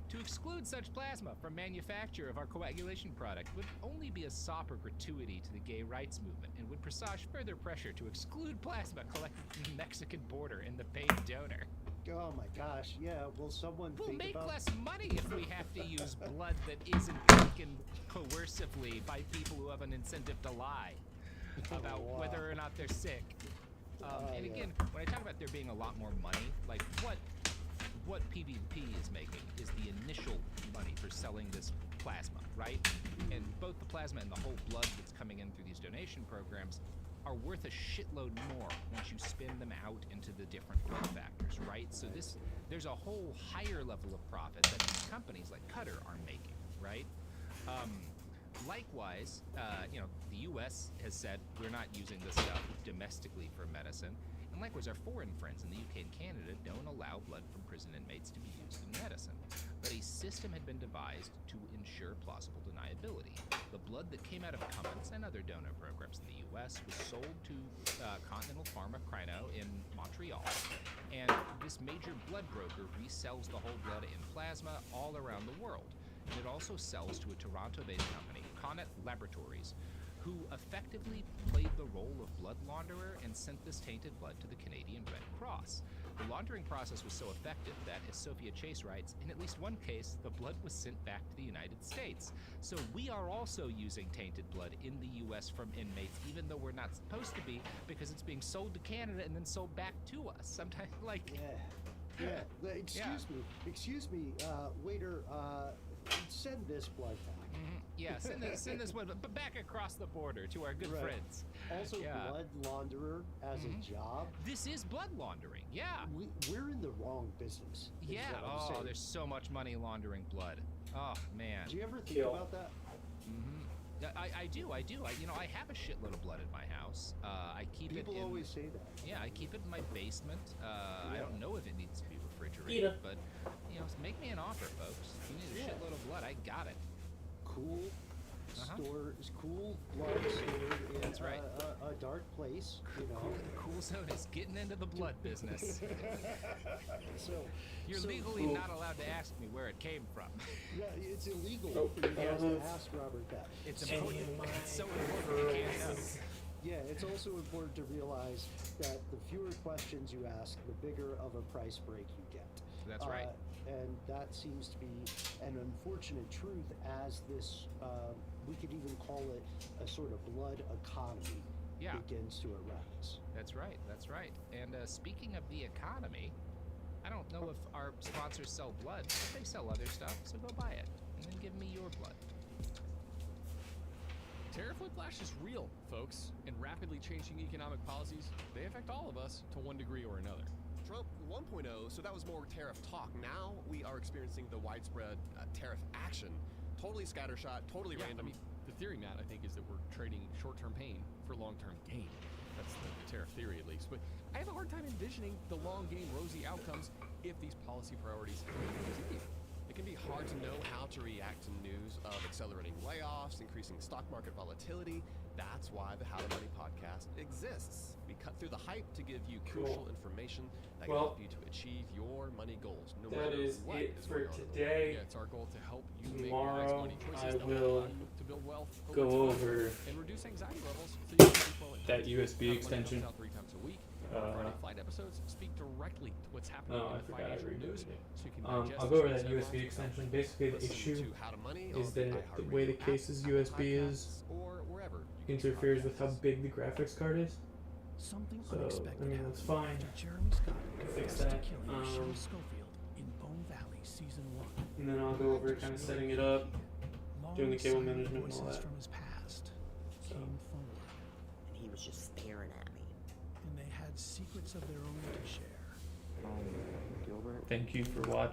To exclude such plasma from manufacture of our coagulation product would only be a sop or gratuity to the gay rights movement, and would presage further pressure to exclude plasma collected from the Mexican border and the paid donor. Oh my gosh, yeah, will someone We'll think make about... less money if we have to use blood that isn't taken coercively by people who have an incentive to lie about whether or not they're sick. And again, when I talk about there being a lot more money, like what PBBP is making is the initial money for selling this plasma, right? And both the plasma and the whole blood that's coming in through these donation programs are worth a shitload more once you spin them out into the different growth factors, right? So there's a whole higher level of profit that these companies like Cutter are making, right? Likewise, the U.S. has said we're not using this stuff domestically for medicine, and likewise our foreign friends in the UK and Canada don't allow blood from prison inmates to be used in medicine. But a system had been devised to ensure plausible deniability. The blood that came out of Cummins and other donor programs in the U.S. was sold to Continental Pharma Crino in Montreal, and this major blood broker resells the whole blood in plasma all around the world. And it also sells to a Toronto-based company, Connaught Laboratories, who effectively played the role of blood launderer and sent this tainted blood to the Canadian Red Cross. The laundering process was so effective that, as Sophia Chase writes, in at least one case, the blood was sent back to the United States. So we are also using tainted blood in the U.S. from inmates, even though we're not supposed to be, because it's being sold to Canada and then sold back to us. Sometimes, Yeah. Excuse me, waiter, send this blood back. Yeah, send this one back across the border to our good friends. Also, blood launderer as a job. This is blood laundering, yeah. We're in the wrong business. Yeah, there's so much money laundering blood. Oh, man. Do you ever think about that? I do. I have a shitload of blood in my house. I keep People it in... always say that. Yeah, I keep it in my basement. I don't know if it needs to be refrigerated. surgery. But, you know, make me an offer, folks. You need a shitload of blood, I got it. Cool. Cool blood stored in That's right. a dark place, you know. Cool Zone is getting into the blood business. You're so legally not allowed to ask me where it came from. Yeah, it's illegal for you guys to ask Robert that. It's important. It's so important you can't know. Yeah, it's also important to realize that the fewer questions you ask, the bigger of a price break you get. That's right. And that seems to be an unfortunate truth as this, we could even call it a sort of blood economy begins to arise. That's right. That's right. And speaking of the economy, I don't know if our sponsors sell blood, but they sell other stuff, so go buy it. And then give me your blood. Tariff whiplash is real, folks, and rapidly changing economic policies, they affect all of us to one degree or another. Trump 1.0, so that was more tariff talk. Now we are experiencing the widespread tariff action. Totally scattershot, totally random. I mean, the theory, Matt, I think, is that we're trading short-term pain for long-term gain. That's the tariff theory, at least. But I have a hard time envisioning the long-game rosy outcomes if these policy priorities continue. It can be hard to know how to react to news of accelerating layoffs, increasing stock market volatility. That's why the How to Money podcast exists. We cut through the hype to give you crucial information that can help you to achieve your money goals. No that matter is what it is for going on. today. Yeah, it's our goal to help you Tomorrow, make wise money choices I will to build wealth go time over and reduce anxiety levels so you can sleep well at that night. USB How to Money extension. comes out 3 times a week. Friday flight episodes speak directly to what's happening Oh, I in the forgot I financial news, rebooted it. so you can digest I'll go over the that headlines USB and extension. Basically, the Listen issue to How to Money is on that the way the iHeartRadio case's app, USB Apple is Podcasts, or wherever you get your interferes with how podcasts. big the graphics card is. Something So, unexpected I mean, happened that's fine. after Jeremy Scott To fix confessed to that. killing Shelley Schofield in Bone Valley Season 1. And then I'll go over kind of setting it up, doing the cable management and all Voices that. from his past So. came forward, And he was just staring at me. and they had secrets of their own to share. Thank you for watching.